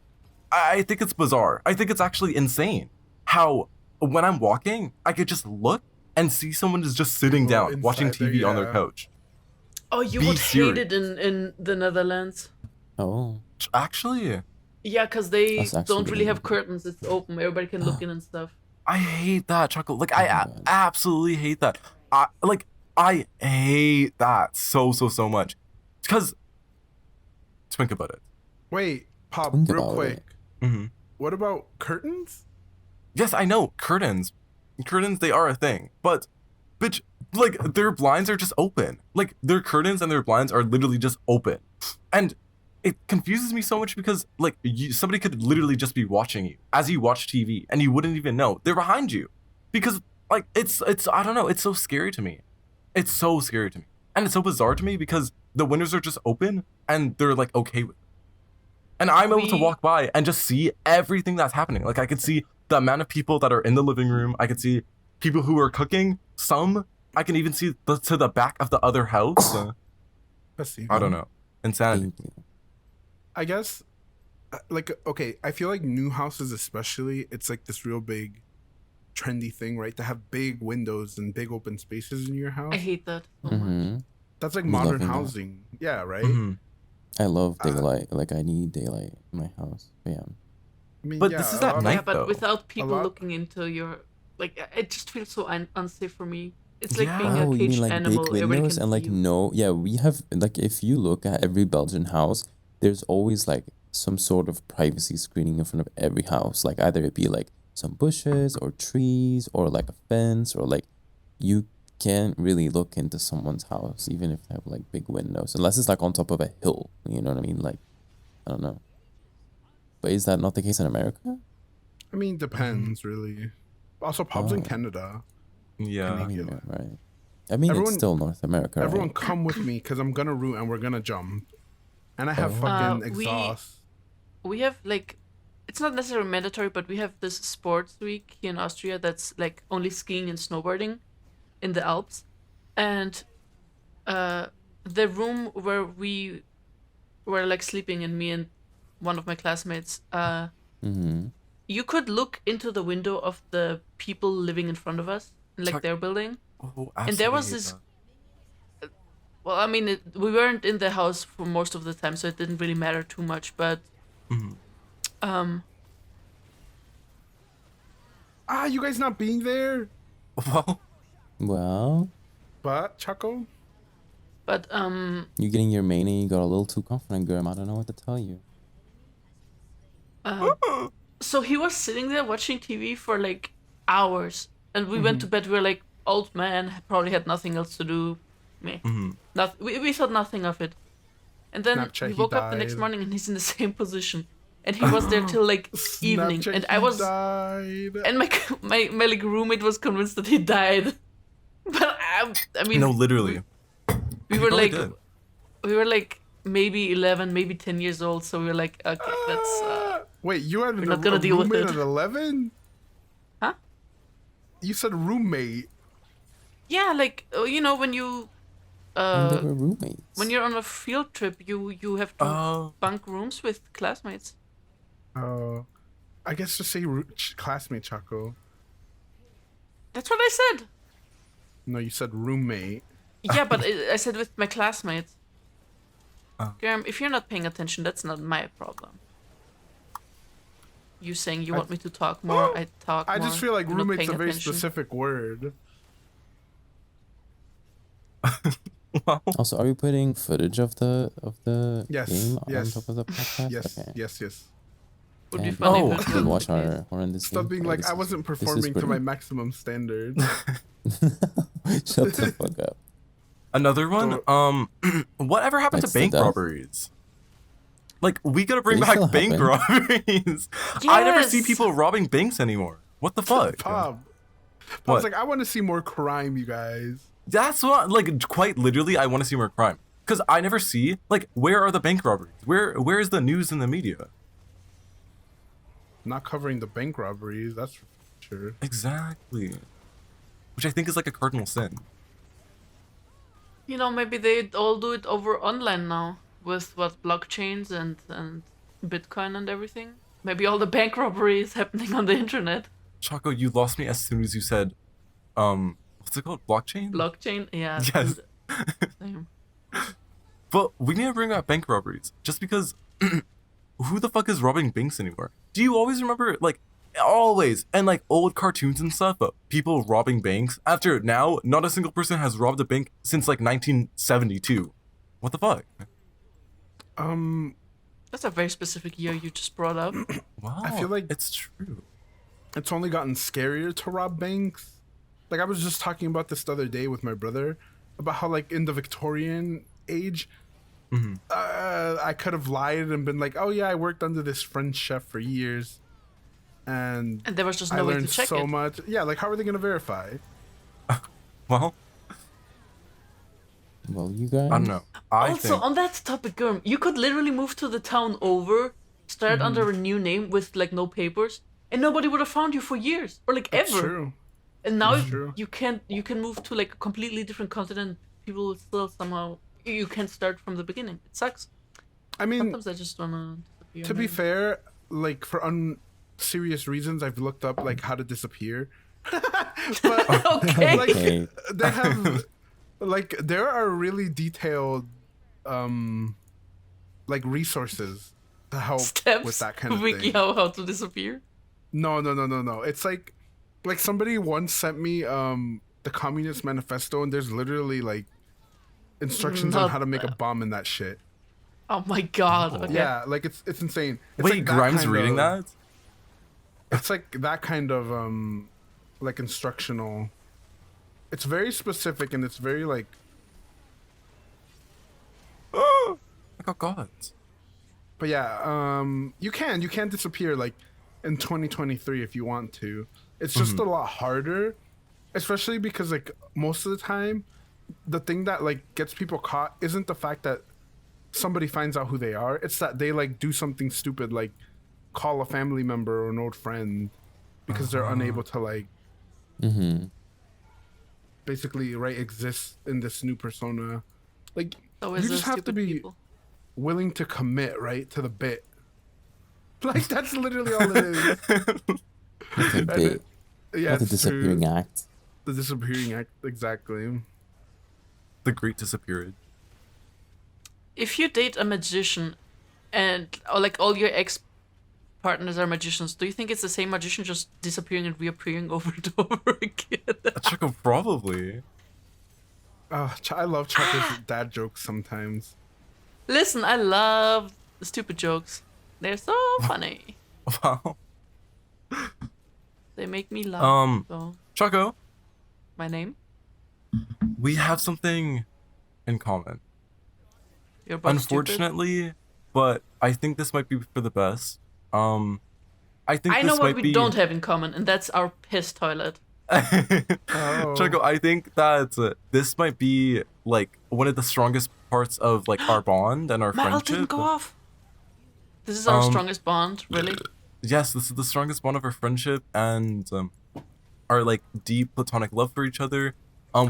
I think it's bizarre. I think it's actually insane how when I'm walking, I could just look and see someone is just sitting People down watching inside there, TV on their yeah. couch. Oh, you Be would serious. hate it in the Netherlands. Oh, Actually, Yeah, because they That's actually don't really really have good. curtains. It's open. Everybody can look in and stuff. I hate that, Choco. Like Oh I my God. absolutely hate that. I hate that so much. Because think about it. Wait, Pop, Think real about quick. it. Mm-hmm. What about curtains? Yes, I know curtains. Curtains, they are a thing, but bitch, like their blinds are just open. Like their curtains and their blinds are literally just open, and it confuses me so much because like somebody could literally just be watching you as you watch TV and you wouldn't even know they're behind you, because like it's I don't know, it's so scary to me. It's so scary to me, and it's so bizarre to me because the windows are just open and they're like okay with it. And I'm able to walk by and just see everything that's happening. Like I could see the amount of people that are in the living room. I could see people who are cooking. Some I can even see to the back of the other house. Let's see. I don't know. Insanity. thank you. I guess, like, okay, I feel like new houses especially, it's like this real big trendy thing, right? To have big windows and big open spaces in your house. I hate that so much. Mm-hmm. That's like I'm modern loving that. housing. Yeah, right. Mhm. I love daylight. Like I need daylight in my house. But yeah. I mean, But yeah, this is a at lot night. Yeah, but though. without people lot- looking into your, like, it just feels so unsafe for me. It's like being Yeah. a Oh, you mean caged like animal. big Everybody windows can and like see you. no, yeah, we have like if you look at every Belgian house, there's always like some sort of privacy screening in front of every house. Like either it be like some bushes or trees or like a fence or like you can't really look into someone's house even if they have like big windows unless it's like on top of a hill. You know what I mean? Like I don't know. But is that not the case in America? I mean, depends really. Also, pubs in Oh. Canada. Yeah. Canadian. Yeah, right. I mean, Everyone- it's still North America, Everyone, right? come with me because I'm gonna root and we're gonna jump. And I have Oh. fucking We- exhaust. We have like, it's not necessarily mandatory, but we have this sports week here in Austria that's like only skiing and snowboarding in the Alps, and the room where we were like sleeping, and me and one of my classmates, Mm-hmm. you could look into the window of the people living in front of us, in, like Chuck- their building. Oh, And there was absolutely. this- Well, I mean, we weren't in the house for most of the time, so it didn't really matter too much. But Mhm. Ah, you guys not being there? Well, Well, But Choco, you're getting your main and you got a little too confident, Girm. I don't know what to tell you. so he was sitting there watching TV for like hours, and we went to bed. We were like, old man, probably had nothing else to do. Meh. We thought nothing of it. And then Snapchat, we he woke up the next died. morning, and he's in the same position, and he was there till like evening, Snapchat, and he I was, died. and my like roommate was convinced that he died. But I mean, no, literally. we were probably like, did. we were like maybe 11, maybe 10 years old, so we were like, okay, that's Wait, you had not gonna deal with roommate it. at 11? Huh? You said roommate. yeah, like you know when you And they were roommates. when you're on a field trip, you have to Oh, bunk rooms with classmates. Oh, I guess just say classmate, Choco. That's what I said. No, you said roommate. Yeah, but I said with my classmates. Oh. Graham, if you're not paying attention, that's not my problem. You saying you want me to talk more, I talk I more. just feel like You're not roommate's a paying very attention. specific word. well, Also, are you putting footage of the Yes, game yes. on top of the podcast? Yes, Okay. yes. Would be Damn, funny Oh. if it we was watch the case. our horrendous Stop being gameplay. like, This I is- wasn't this is performing to my pretty- maximum standard. Shut the fuck up. another one. Whatever happened That's to the bank death. robberies? Like, we gotta bring They back still bank happen. robberies. I never see Yes! people robbing banks anymore. What the fuck? Pop. I What? was like, I want to see more crime, you guys. That's what, like, quite literally, I want to see more crime. Because I never see, like, where are the bank robberies? Where is the news in the media? Not covering the bank robberies, that's for sure. Exactly. Which I think is like a cardinal sin. You know, maybe they all do it over online now with what blockchains and Bitcoin and everything. Maybe all the bank robbery is happening on the internet. Choco, you lost me as soon as you said, what's it called? Blockchain? Blockchain, yeah. Yes. Same. But we need to bring back bank robberies. Just because who the fuck is robbing banks anymore? Do you always remember, like, always, and like old cartoons and stuff, but people robbing banks? After now, not a single person has robbed a bank since like 1972. What the fuck? That's a very specific year you just brought up. Wow. I feel like- it's true. It's only gotten scarier to rob banks. Like, I was just talking about this the other day with my brother about how, like, in the Victorian age, I could have lied and been like, oh, yeah, I worked under this French chef for years. And And there was just I no way to learned check so it. much. Yeah, like, how are they going to verify? Well, Well, you guys. I don't know. I Also, think on that topic, Gurm, you could literally move to the town over, start under a new name with like no papers, and nobody would have found you for years or like It's ever. true. And now That's true. you can move to like a completely different continent. People will still somehow you can't start from the beginning. It sucks. I mean, Sometimes I just wanna disappear. to be maybe. fair, like, for unserious reasons, I've looked up, like, how to disappear. But, Okay. like, Okay. they have like there are really detailed like resources to help Steps. with that kind of Wiki thing. how to disappear. No. It's like somebody once sent me the Communist Manifesto, and there's literally like instructions on Not how to make a that. bomb in that shit. Oh my god. Okay. Yeah, like it's insane. It's Wait, like that Grimes kind reading of- that? It's like that kind of like instructional. It's very specific and it's very like Oh God. but yeah, you can disappear like in 2023 if you want to. It's just a lot harder, especially because like most of the time the thing that like gets people caught isn't the fact that somebody finds out who they are. It's that they like do something stupid like call a family member or an old friend because they're unable to like basically exist in this new persona. Like Always you those just have to stupid be people. willing to commit to the bit. Like that's literally all it is. It's a And bit. Yeah, Like the it's disappearing true. act. The disappearing act, exactly. The Great Disappearance. If you date a magician and or like all your ex partners are magicians, do you think it's the same magician just disappearing and reappearing over and over again? Choco, probably. I love Choco's dad jokes sometimes. Listen, I love the stupid jokes. They're so funny. Wow. They make me laugh. So, Choco, my name? we have something in common. You're both Unfortunately, but I think this might be for the best. I think I this know what might we be... don't have in common, and that's our piss toilet. Oh. Choco, I think that this might be like one of the strongest parts of like our bond and our My ult friendship. didn't go off. This is our Um, strongest bond, really. Yes, this is the strongest bond of our friendship and our like deep platonic love for each other.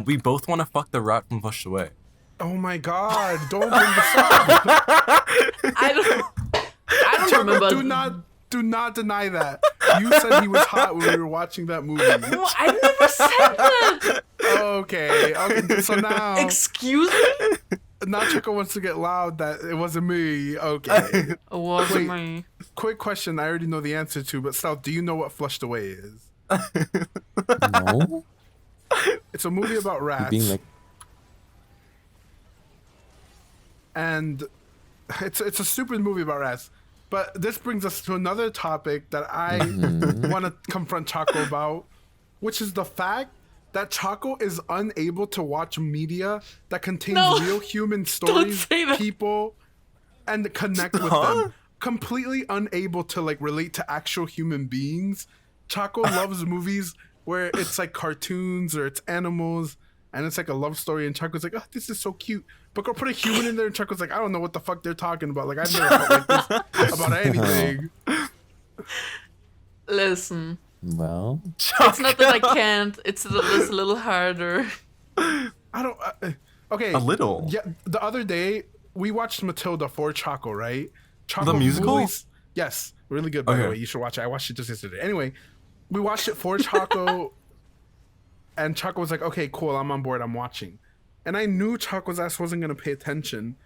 We both want to fuck the rat from Flushed Away. Oh my god, don't bring this up. I don't Choco, remember. do not deny that. You said he was hot when we were watching that movie. No, I never said that. Okay, so now Excuse me? now Choco wants to get loud that it wasn't me. Okay. Was Wait. me. Quick question I already know the answer to, but Sal, do you know what Flushed Away is? No? It's a movie about rats. Being like, And it's a stupid movie about rats. But this brings us to another topic that I want to confront Choco about, which is the fact that Choco is unable to watch media that contains No. real human stories, say that. people, and connect with them. Completely unable to like relate to actual human beings. Choco loves movies where it's like cartoons or it's animals and it's like a love story, and Choco's like, oh, this is so cute. But go put a human in there, and Choco's like, I don't know what the fuck they're talking about. Like, I've never felt like this about anything. Listen, well, it's not that I can't. It's a little harder. I don't. Okay. A little. Yeah. The other day we watched Matilda for Choco, right? Choco The musical? always- yes, really good. By the Okay. way, you should watch it. I watched it just yesterday. Anyway, we watched it for Choco, and Choco was like, "Okay, cool, I'm on board. I'm watching." And I knew Choco's ass wasn't gonna pay attention.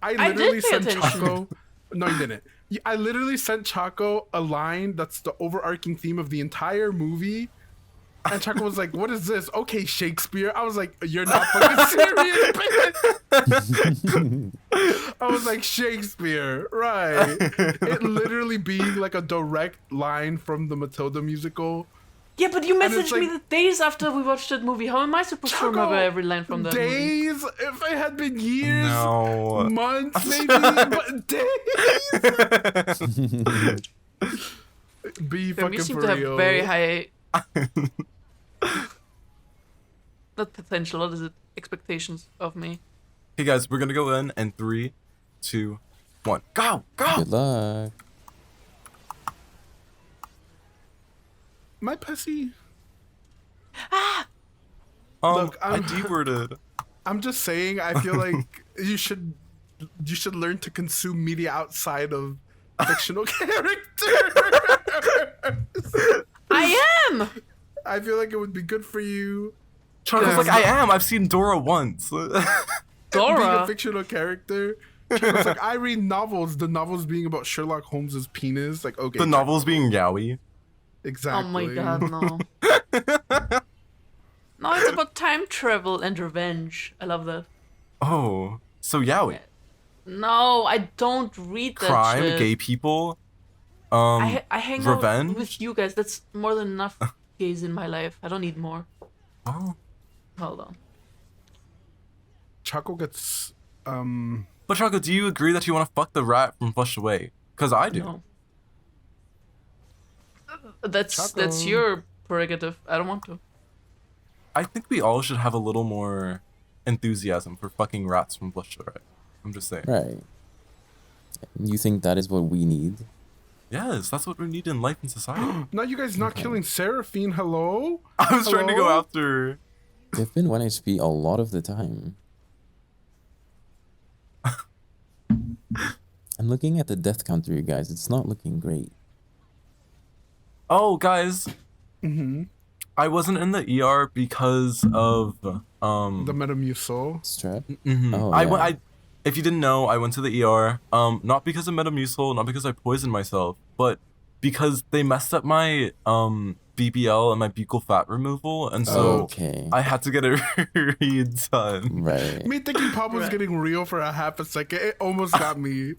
I I literally did pay sent attention. Choco. No, you didn't. I literally sent Choco a line that's the overarching theme of the entire movie. And Choco was like, "What is this?" Okay, Shakespeare. I was like, "You're not fucking serious, bitch." I was like, Shakespeare, right? It literally being like a direct line from the Matilda musical. Yeah, but you And it's messaged me like- the days after we watched that movie. How am I supposed to remember Choco, every line from that movie? Days? If it had been years, No. months maybe, but days. Be Damn, you fucking seem for to have real. very high. Not potential. What is it? Expectations of me. Hey guys, we're gonna go in 3, 2, 1. Go! Go! good luck. My pussy. I I'm- D-worded. I'm just saying. I feel like you should learn to consume media outside of fictional characters. I am. I feel like it would be good for you. Choco's like, I am. I've seen Dora once. Being a Dora. fictional character. Choco's like, I read novels. The novels being about Sherlock Holmes's penis. Like, okay. The novels being yaoi. Exactly. Oh my god, no. No, it's about time travel and revenge. I love that. Oh, so yaoi. No, I don't read that Crime, shit. gay people. I hang revenge? out with you guys. That's more than enough gays in my life. I don't need more. Oh. Hold on. Choco gets But Choco, do you agree that you want to fuck the rat from Flush Away? Because I do. No. That's Choco. your prerogative. I don't want to. I think we all should have a little more enthusiasm for fucking rats from Flush Away. I'm just saying. Right. You think that is what we need? Yes, that's what we need in life and society. now you guys not killing Seraphine. Hello? I was trying to go Hello? after. They've been 1 HP a lot of the time. I'm looking at the death counter, you guys. It's not looking great. Oh, guys, Mm-hmm. I wasn't in the ER because of The Metamucil. Strap? mhm. Oh, I yeah. went. If you didn't know, I went to the ER. Not because of Metamucil, not because I poisoned myself, but because they messed up my BBL and my buccal fat removal, and so Okay. I had to get it redone. Right. Me thinking Pop was Right. getting real for a half a second. It almost got me.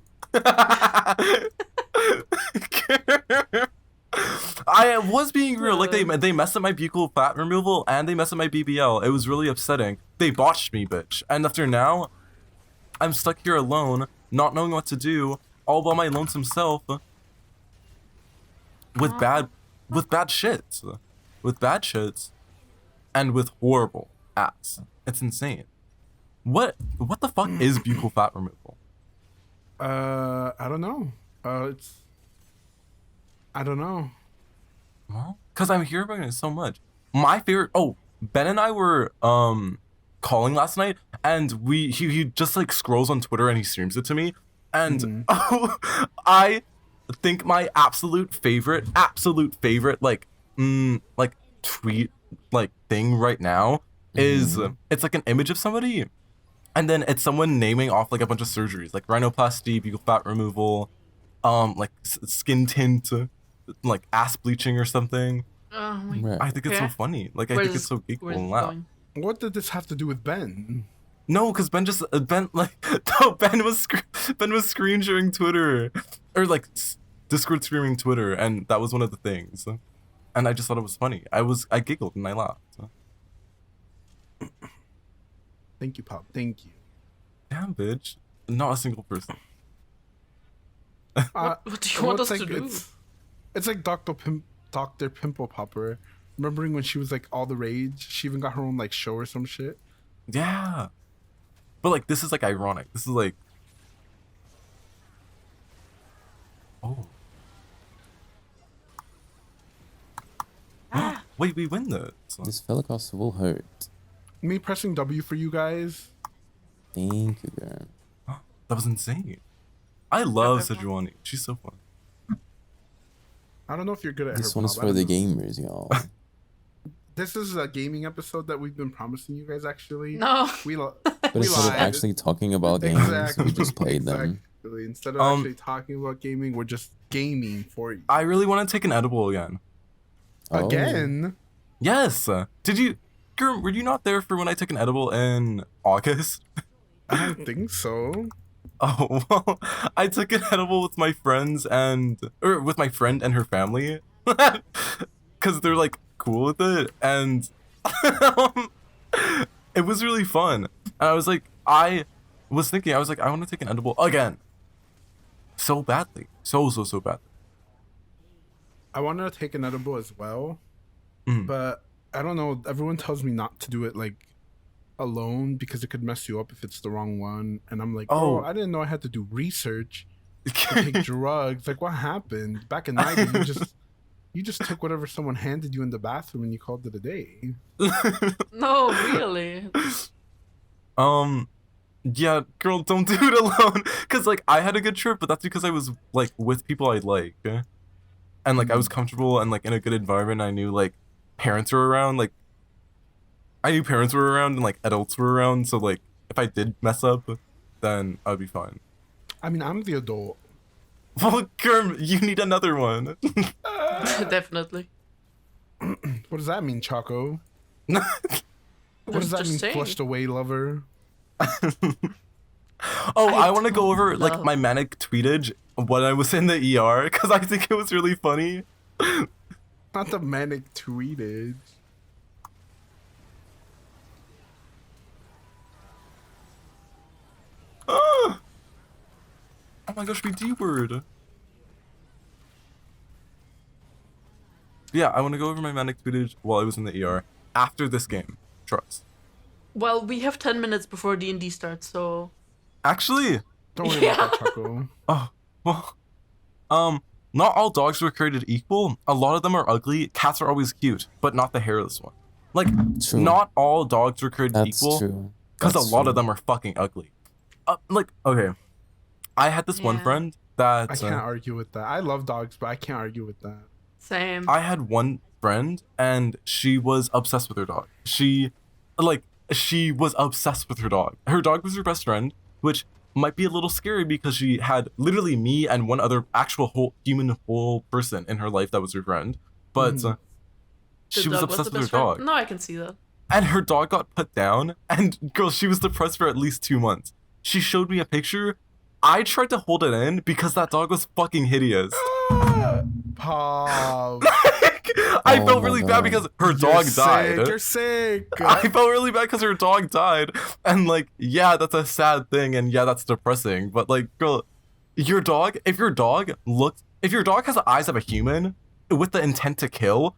I was being real. Like they messed up my buccal fat removal and they messed up my BBL. It was really upsetting. They botched me, bitch. And after now, I'm stuck here alone, not knowing what to do, all by my lonesome self, with bad shits, and with horrible ass. It's insane. What the fuck is buccal fat removal? I don't know. I don't know. Well, because I'm hearing about it so much. My favorite. Oh, Ben and I were calling last night, and he just like scrolls on Twitter and he streams it to me, and I think my absolute favorite like tweet like thing right now is it's like an image of somebody, and then it's someone naming off like a bunch of surgeries like rhinoplasty, buccal fat removal, like skin tint, like ass bleaching or something. Oh my god. Right. I think it's so Okay. funny. Like I think it's so giggable and loud. What did this have to do with Ben? No, because Ben just Ben like no Ben was screen sharing Twitter or like Discord streaming Twitter, and that was one of the things. And I just thought it was funny. I giggled and I laughed. Thank you, Pop. Thank you. Damn, bitch. Not a single person. What do you want us to do? It's like Dr. Pimple Popper. Remembering when she was like all the rage? She even got her own like show or some shit. Yeah. But like this is like ironic. This is like oh. Wait, we win this. This Holocaust will hurt. Me pressing W for you guys. Thank you, girl. That was insane. I love everyone. Sejuani. She's so fun. I don't know if you're good at This her. one is Bob. I for the don't know. gamers, y'all. This is a gaming episode that we've been promising you guys. Actually, No. But instead of lied. actually talking about games, we just played them. Exactly. Instead of actually talking about gaming, we're just gaming for you. I really want to take an edible again. Oh. Again, Yes. Did you? Girl, were you not there for when I took an edible in August? I don't think so. Oh well, I took an edible with my friends or with my friend and her family, because they're like cool with it, and it was really fun. And I was like, I was like, I want to take an edible again, so badly, so badly. I want to take an edible as well, Mhm. but I don't know. Everyone tells me not to do it like alone because it could mess you up if it's the wrong one. And I'm like, oh, Oh. I didn't know I had to do research to take drugs. Like, what happened back in the 90s? You just took whatever someone handed you in the bathroom and you called it a day. No, really. Yeah, girl, don't do it alone. Cause like I had a good trip, but that's because I was like with people I like, and like I was comfortable and like in a good environment. I knew like parents were around. Like I knew parents were around and like adults were around, so like if I did mess up, then I'd be fine. I mean, I'm the adult. Well, Girm, you need another one. Definitely. What does that mean, Choco? What does that Just mean, saying. flushed away lover? I want to go over like love- my manic tweetage when I was in the ER because I think it was really funny. Not the manic tweeted. Oh my gosh, we D-word. Yeah, I want to go over my manic tweetage while I was in the ER after this game. Trust. Well, we have 10 minutes before D&D starts, so Actually, Don't worry about that, Choco. oh, well, not all dogs were created equal. A lot of them are ugly. Cats are always cute, but not the hairless one. Like, True. not all dogs were created That's equal true. because a That's lot true. of them are fucking ugly. Like, okay, I had this one Yeah. friend that I can't argue with that. I love dogs, but I can't argue with that. same. I had one friend and she was obsessed with her dog. She was obsessed with her dog. Her dog was her best friend, which might be a little scary because she had literally me and one other actual whole person in her life that was her friend. But Mhm. The she was dog obsessed the with her best friend? dog. No, I can see that. And her dog got put down, and girl, she was depressed for at least 2 months. She showed me a picture. I tried to hold it in because that dog was fucking hideous. Pop. I Oh felt my really bad God. because her You're dog sick, died. You're sick. I felt really bad because her dog died. And like, yeah, that's a sad thing, and yeah, that's depressing. But like, girl, if your dog has the eyes of a human with the intent to kill,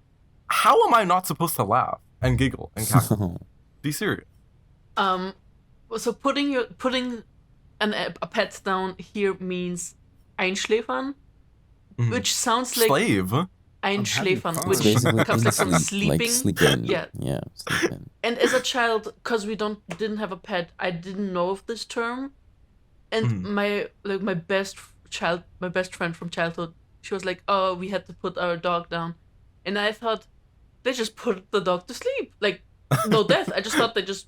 how am I not supposed to laugh and giggle and cackle? Be serious. So putting a pet down here means einschläfern, Mhm. which sounds like Slave. einschläfern, fun. which It's Basically, comes like from sleep, sleeping. sleeping. Yeah. Yeah, sleeping. And as a child, because we didn't have a pet, I didn't know of this term. And my best friend from childhood, she was like, "Oh, we had to put our dog down," and I thought they just put the dog to sleep, like no death. I just thought they just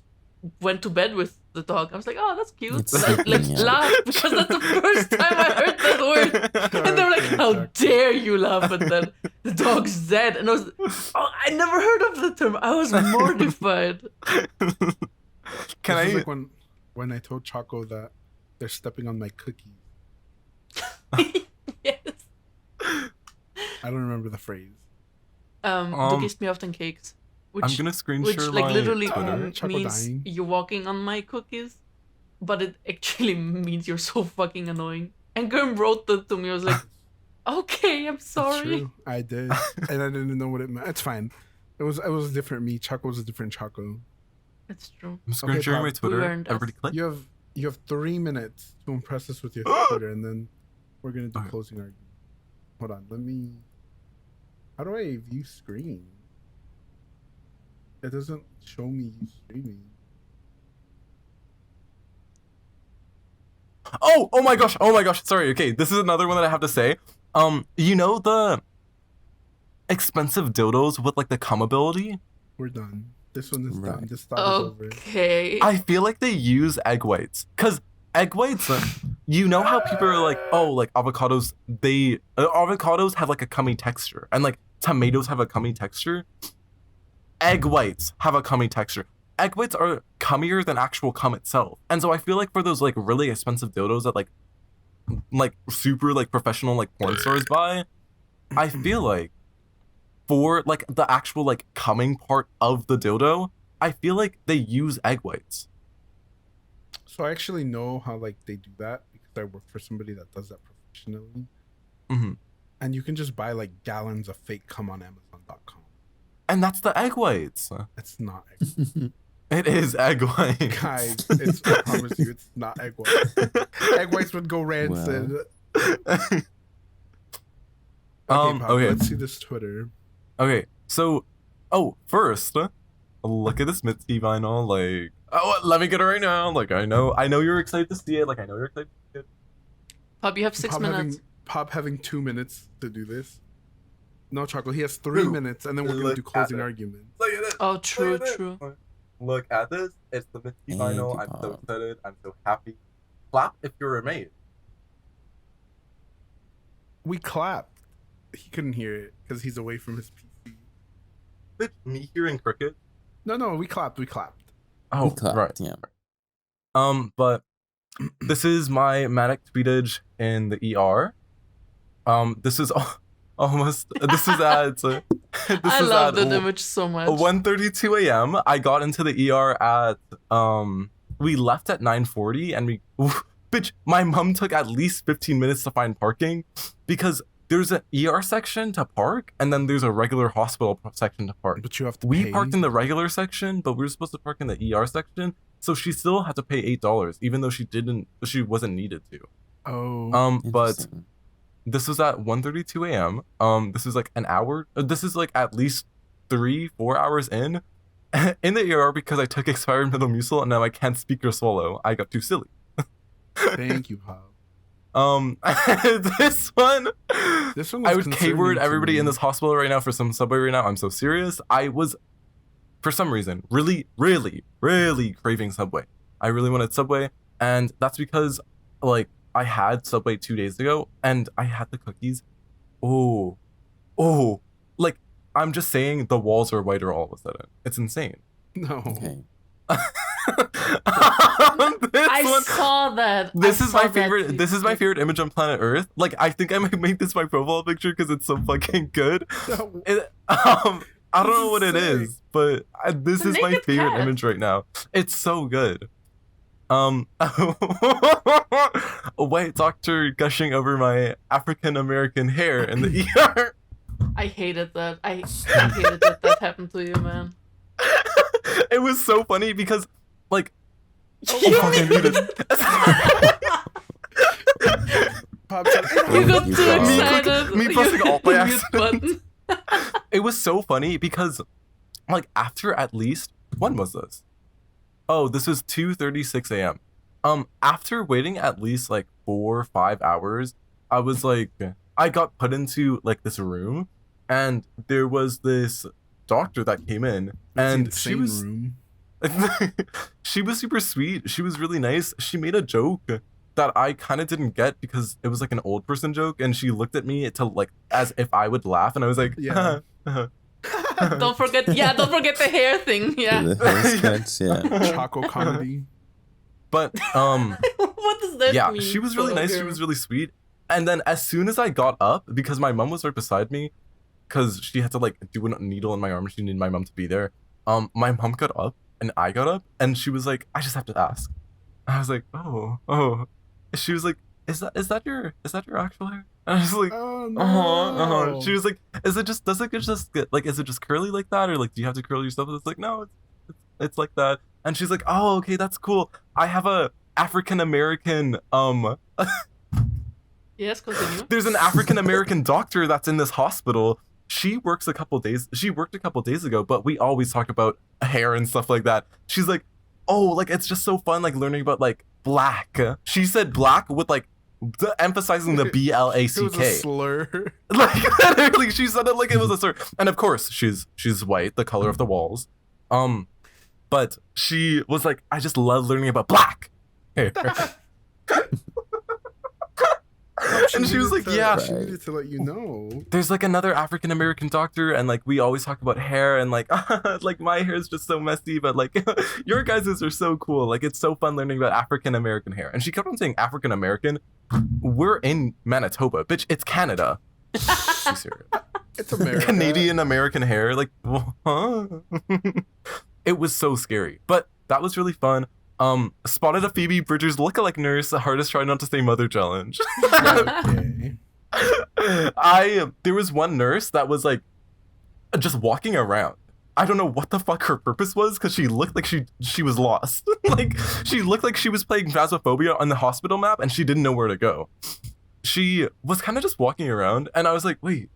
went to bed with the dog. I was like, "Oh, that's cute." It's And I sleeping, yeah. laughed because that's the first time I heard that word. And they were like, "How dare you laugh at that? The dog's dead." And I never heard of the term. I was mortified. Can This is I? like when I told Choco that they're stepping on my cookies. Yes. I don't remember the phrase. Du gehst mir auf den Keks. Which, I'm gonna screen which share like my literally Twitter. Choco means dying. you're walking on my cookies, but it actually means you're so fucking annoying. And Girm wrote that to me. I was like, okay, I'm That's sorry. true. I did, and I didn't know what it meant. It's fine. It was a different me. Choco was a different Choco. It's true. I'm screen Okay, sharing my Pop. Twitter. learned us. Everybody click. You have 3 minutes to impress us with your Twitter, and then we're gonna do Okay. closing argument. Hold on, let me. How do I view screen? It doesn't show me you streaming. Oh my gosh. Oh my gosh. Sorry. Okay, this is another one that I have to say. You know the expensive dildos with like the cum ability? We're done. This one is done. Right. This thought is over. Okay. I feel like they use egg whites because egg whites. You know how people are like, oh, like avocados. Avocados have like a cummy texture, and like tomatoes have a cummy texture. Egg whites have a cummy texture. Egg whites are cummier than actual cum itself, and so I feel like for those like really expensive dildos that like super like professional like porn stars buy, I feel like for like the actual like coming part of the dildo, I feel like they use egg whites. So I actually know how like they do that because I work for somebody that does that professionally. hmm And you can just buy like gallons of fake cum on Amazon.com. And that's the egg whites. It's not egg It is egg whites. guys. I promise you, it's not egg whites. Egg whites would go rancid. Um, Pop, okay. let's see this Twitter. Okay, so, first, look at this Mitski vinyl. Like, let me get it right now. Like, I know you're excited to see it. Like, I know you're excited to see it. Pop, you have 6 minutes. Pop having 2 minutes to do this. No, Choco, he has 3 Ooh. minutes, and then we're gonna do Look at closing it. arguments. Look at it. Oh, true, Look at it. true. Look at this. It's the Mitski Thank vinyl. you, I'm so Bob. excited. I'm so happy. Clap if you're a maid. We clapped. He couldn't hear it because he's away from his PC. Bitch, me hearing cricket. No, we clapped. We clapped. Oh, We clapped, right. yeah. But this is my manic tweetage in the ER. This is almost. This is at. This I is love at that image so much. 1:32 a.m. I got into the ER at we left at 9:40 and we bitch, my mom took at least 15 minutes to find parking because there's an ER section to park and then there's a regular hospital section to park. But you have to We pay. parked in the regular section, but we were supposed to park in the ER section, so she still had to pay $8 even though she wasn't needed to. Oh. But Interesting. this was at 1:32 a.m. This is like an hour. This is like at least 3-4 hours in the ER because I took expired Metamucil and now I can't speak or swallow. I got too silly. Thank you, Pop. This one. This one was I would K-word concerning to everybody me. in this hospital right now for some Subway right now. I'm so serious. I was, for some reason, really, really, really craving Subway. I really wanted Subway, and that's because, like, I had Subway 2 days ago, and I had the cookies. Oh, like, I'm just saying the walls are whiter all of a sudden. It's insane. No. Okay. I saw that. This I is my saw that favorite. tweet. This is my favorite image on planet Earth. Like, I think I might make this my profile picture because it's so fucking good. No. I don't This know what is it sick. is, but this It's a is my naked favorite cat. image right now. It's so good. A white doctor gushing over my African American hair in the ER. I hated that. I hated that happened to you, man. It was so funny because, like, You fuck, I muted- muted. Pop said, You got You too got- excited. Me pressing You- alt by mute accident. button. It was so funny because, like, after at least, when was this? Oh, this was 2:36 a.m. After waiting at least like 4 or 5 hours, I was like, I got put into like this room, and there was this doctor that came in, and she was room. she was super sweet. She was really nice. She made a joke that I kind of didn't get because it was like an old person joke, and she looked at me to like as if I would laugh, and I was like, Yeah. Don't forget the hair thing. Yeah. The hair sketch, yeah. Choco comedy. But What does that yeah, mean? she was really nice. She was really sweet. And then as soon as I got up, because my mom was right beside me, because she had to like do a needle in my arm, she needed my mom to be there. My mom got up and I got up, and she was like, I just have to ask. I was like, oh. She was like, is that your actual hair? And I was like, Oh no. uh-huh. She was like, does it just get like, is it just curly like that, or like do you have to curl yourself? And it's like, no, it's like that. And she's like, oh, okay, that's cool. I have a African American Yes, continue. there's an African American doctor that's in this hospital. She worked a couple days ago, but we always talk about hair and stuff like that. She's like, oh, like it's just so fun like learning about like black. She said black with like emphasizing the It was a BLACK. slur. Like literally, she said it like it was a slur. And of course, she's white, the color of the walls. But she was like, I just love learning about black hair. And she was like, yeah. She needed to let you know. There's like another African American doctor, and like we always talk about hair, and like like my hair is just so messy, but like your guys's are so cool. Like it's so fun learning about African American hair. And she kept on saying African American. We're in Manitoba, bitch. It's Canada. She's serious. It's America. Canadian American hair, like huh? It was so scary, but that was really fun. Spotted a Phoebe Bridgers lookalike nurse. The hardest try not to say mother challenge. Okay. There was one nurse that was like just walking around. I don't know what the fuck her purpose was, because she looked like she was lost. Like she looked like she was playing Phasmophobia on the hospital map and she didn't know where to go. She was kind of just walking around, and I was like, wait.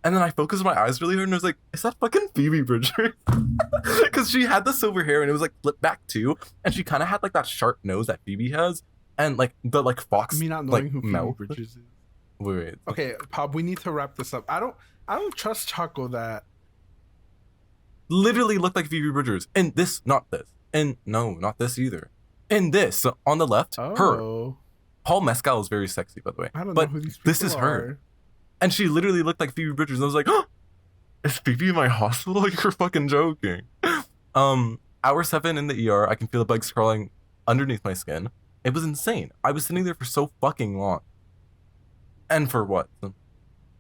And then I focused my eyes really hard, and I was like, is that fucking Phoebe Bridgers? Because she had the silver hair and it was like flipped back too, and she kind of had like that sharp nose that Phoebe has, and like the like fox Me not like knowing who Phoebe mouth. Bridgers is. Wait. Okay, Pop, we need to wrap this up. I don't trust Choco that literally looked like Phoebe Bridgers. And this, not this. And no, not this either. And this, on the left, her. Oh, Paul Mescal is very sexy, by the way. I don't know But who these people this is her. are. And she literally looked like Phoebe Bridgers. And I was like, oh, is Phoebe in my hospital? You're fucking joking. Hour 7 in the ER, I can feel the bugs crawling underneath my skin. It was insane. I was sitting there for so fucking long. And for what?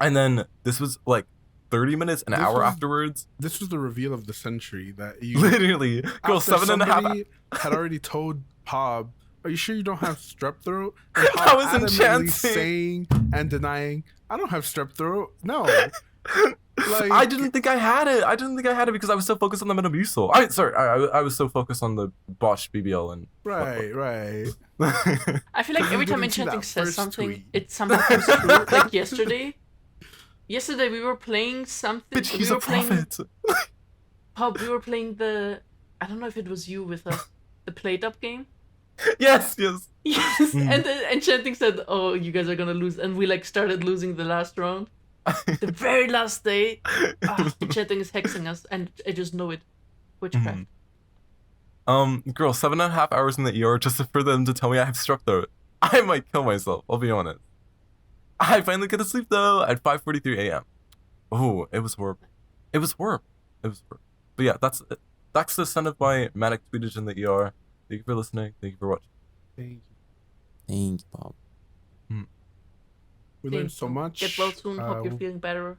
And then this was like 30 minutes, an hour afterwards. This was the reveal of the century that you Literally. Girl, after 7.5 somebody had already told Pob, "Are you sure you don't have strep throat?" And Pob That was adamantly enchanting. saying and denying, "I don't have strep throat. No." Like, I didn't think I had it. I didn't think I had it because I was so focused on the Metamucil. I was so focused on the Bosch BBL and right. I feel like Because every you time didn't see Enchanting that says first something, tweet. it somehow comes true. Like yesterday. Yesterday we were playing something. Bitch, we he's were a prophet. Pop, we were playing the. I don't know if it was you with us. The Plate Up game. Yes. Yes, Mm. and then Enchanting said, "Oh, you guys are gonna lose," and we like started losing the last round. The very last day, Enchanting is hexing us, and I just know it. Witchcraft. Girl, 7.5 hours in the ER just for them to tell me I have strep throat. I might kill myself, I'll be honest. I finally get to sleep though at 5:43 a.m. Oh, it was horrible. It was horrible. But yeah, that's the extent of my manic tweetage in the ER. Thank you for listening. Thank you for watching. Thank Thank you, Bob. you. We learned so much. Get well soon. Hope you're feeling better.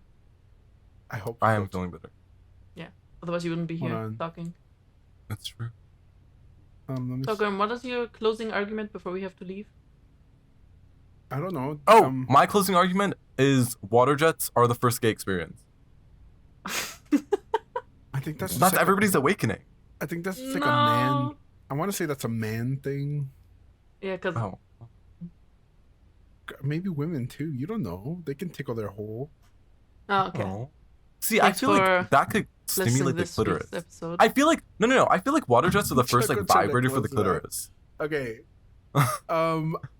I hope I so. am feeling better. Otherwise, you wouldn't be Hold here on. talking. That's true. Let me So, Graham, what is your closing argument before we have to leave? I don't know. Oh, my closing argument is water jets are the first gay experience. I think that's just That's like everybody's awakening. I think that's just like a man. I want to say that's a man thing. Yeah, because Oh. Maybe women too. You don't know. They can tickle their hole. okay. Oh. See, Thanks I feel for like that could Listening stimulate the this clitoris. week's episode. I feel like no. I feel like water jets are the first like Choco tried to vibrator for the close it out. clitoris. Okay.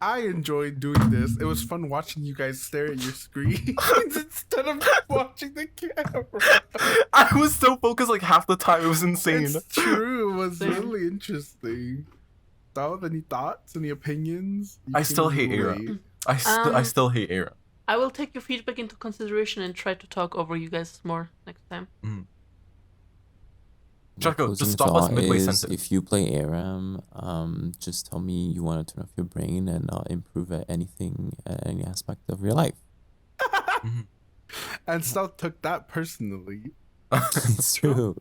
I enjoyed doing this. It was fun watching you guys stare at your screens instead of watching the camera. I was so focused like half the time. It was insane. It's true. It was Same. really interesting. Any thoughts? Any opinions? You I can still hate Era. relate. I still hate Aram. I will take your feedback into consideration and try to talk over you guys more next time. Choco, Closing just stop us thought midway is, sentence. if you play ARAM, just tell me you want to turn off your brain and not improve at anything, at any aspect of your life. And Stealth took that personally. It's true.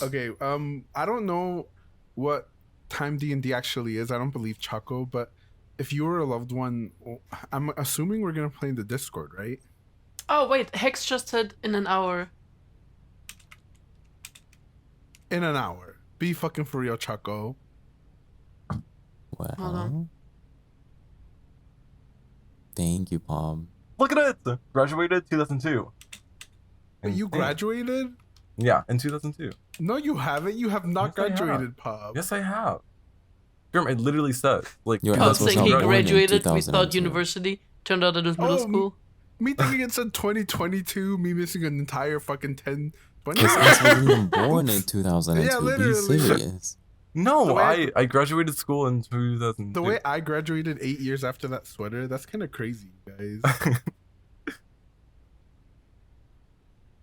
Okay, I don't know what time D&D actually is. I don't believe Choco, but if you were a loved one, I'm assuming we're gonna play in the Discord, right? Oh, wait. Hex just said in an hour. In an hour. Be fucking for real, Choco. on. Well, thank you, Bob. Look at it. Graduated 2002. Wait, you Insane. graduated? Yeah, in 2002. No, you haven't. You have not Yes, I have. graduated, Pop. Yes, I have. Grim, it literally says like. Your Oh, ass was saying not he born in graduated, we thought 2002. university. Turned out it was middle Oh, school. Me thinking it said 2022, me missing an entire fucking 10, 20. His ass wasn't even born in 2002. Yeah, Be literally. serious. No, The way I graduated school in 2002. The way I graduated 8 years after that sweater, that's kind of crazy, guys.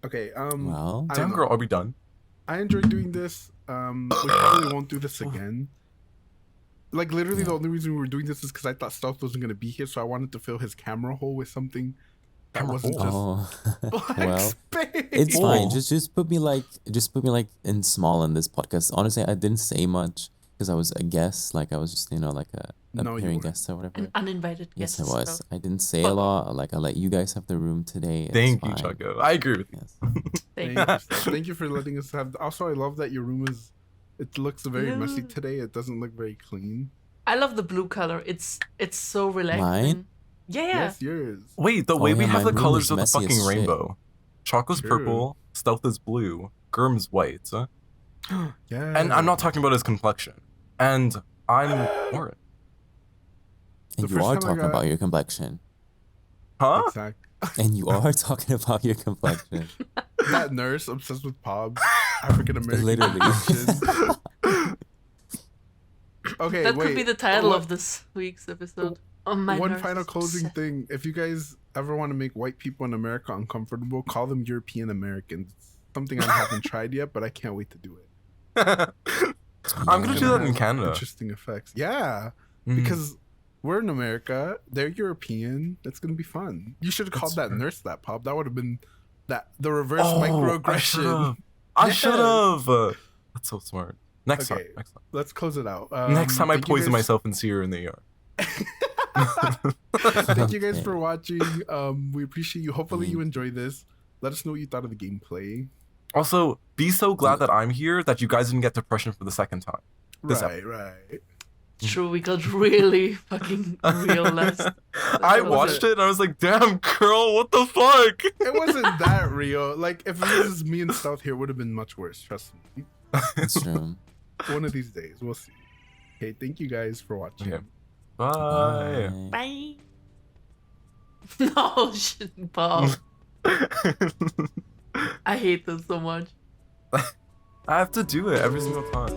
Okay, Well, I Damn, don't know. girl, are we done? I enjoyed doing this. We probably won't do this again. Like, literally, the only reason we were doing this is because I thought Stealth wasn't going to be here, so I wanted to fill his camera hole with something that Camera wasn't hole? just oh, black well, space. it's fine. Oh. Just put me like in small in this podcast. Honestly, I didn't say much because I was a guest. Like I was just like a No, you appearing weren't. guest or whatever. An uninvited Yes, guest. I was. so- I didn't say a lot. Like I let you guys have the room today. It's Thank you, fine. Choco. I agree with you. Yes. Thank Thank you. you, Stealth. Thank you for letting us have. Also, I love that your room is. It looks very messy Yeah. today. It doesn't look very clean. I love the blue color. It's so relaxing. Mine? Yeah. Yes, yours. Wait, the Oh, way we yeah, have my the room colors is of the messy as fucking shit. rainbow. Choco's True. purple, Stealth is blue, Girm's white, Yeah. and I'm not talking about his complexion. And I'm orange. The And you first are time I talking got- about your complexion. Huh? Exactly. And you are talking about your complexion. That nurse obsessed with Pob. African American Literally. option. Okay, That wait. could be the title of this week's episode. Oh, my One nurse final is closing upset. thing. If you guys ever want to make white people in America uncomfortable, call them European Americans. Something I haven't tried yet, but I can't wait to do it. I'm gonna It's do that in have Canada. Interesting effects. Yeah, Mhm. because we're in America. They're European. It's gonna be fun. You should have called That's that fair. nurse that, Pop. That would have been the reverse I microaggression. should've. I Yes. should have. That's so smart. Next time. Okay. Next time. Let's close it out. Next time I thank you poison guys- myself and see her in the ER. Thank you guys for watching. We appreciate you. Hopefully you enjoy this. Let us know what you thought of the gameplay. Also, be so glad that I'm here that you guys didn't get depression for the second time. This Right. True, we got really fucking real last. I was watched it. it and I was like, damn, girl, what the fuck? It wasn't that real. Like if it was me and Stealth here, it would have been much worse. Trust me. That's true. One of these days, we'll see. Okay, thank you guys for watching. Okay. Bye. Bye. No shit, Bob. I hate this so much. I have to do it every single time.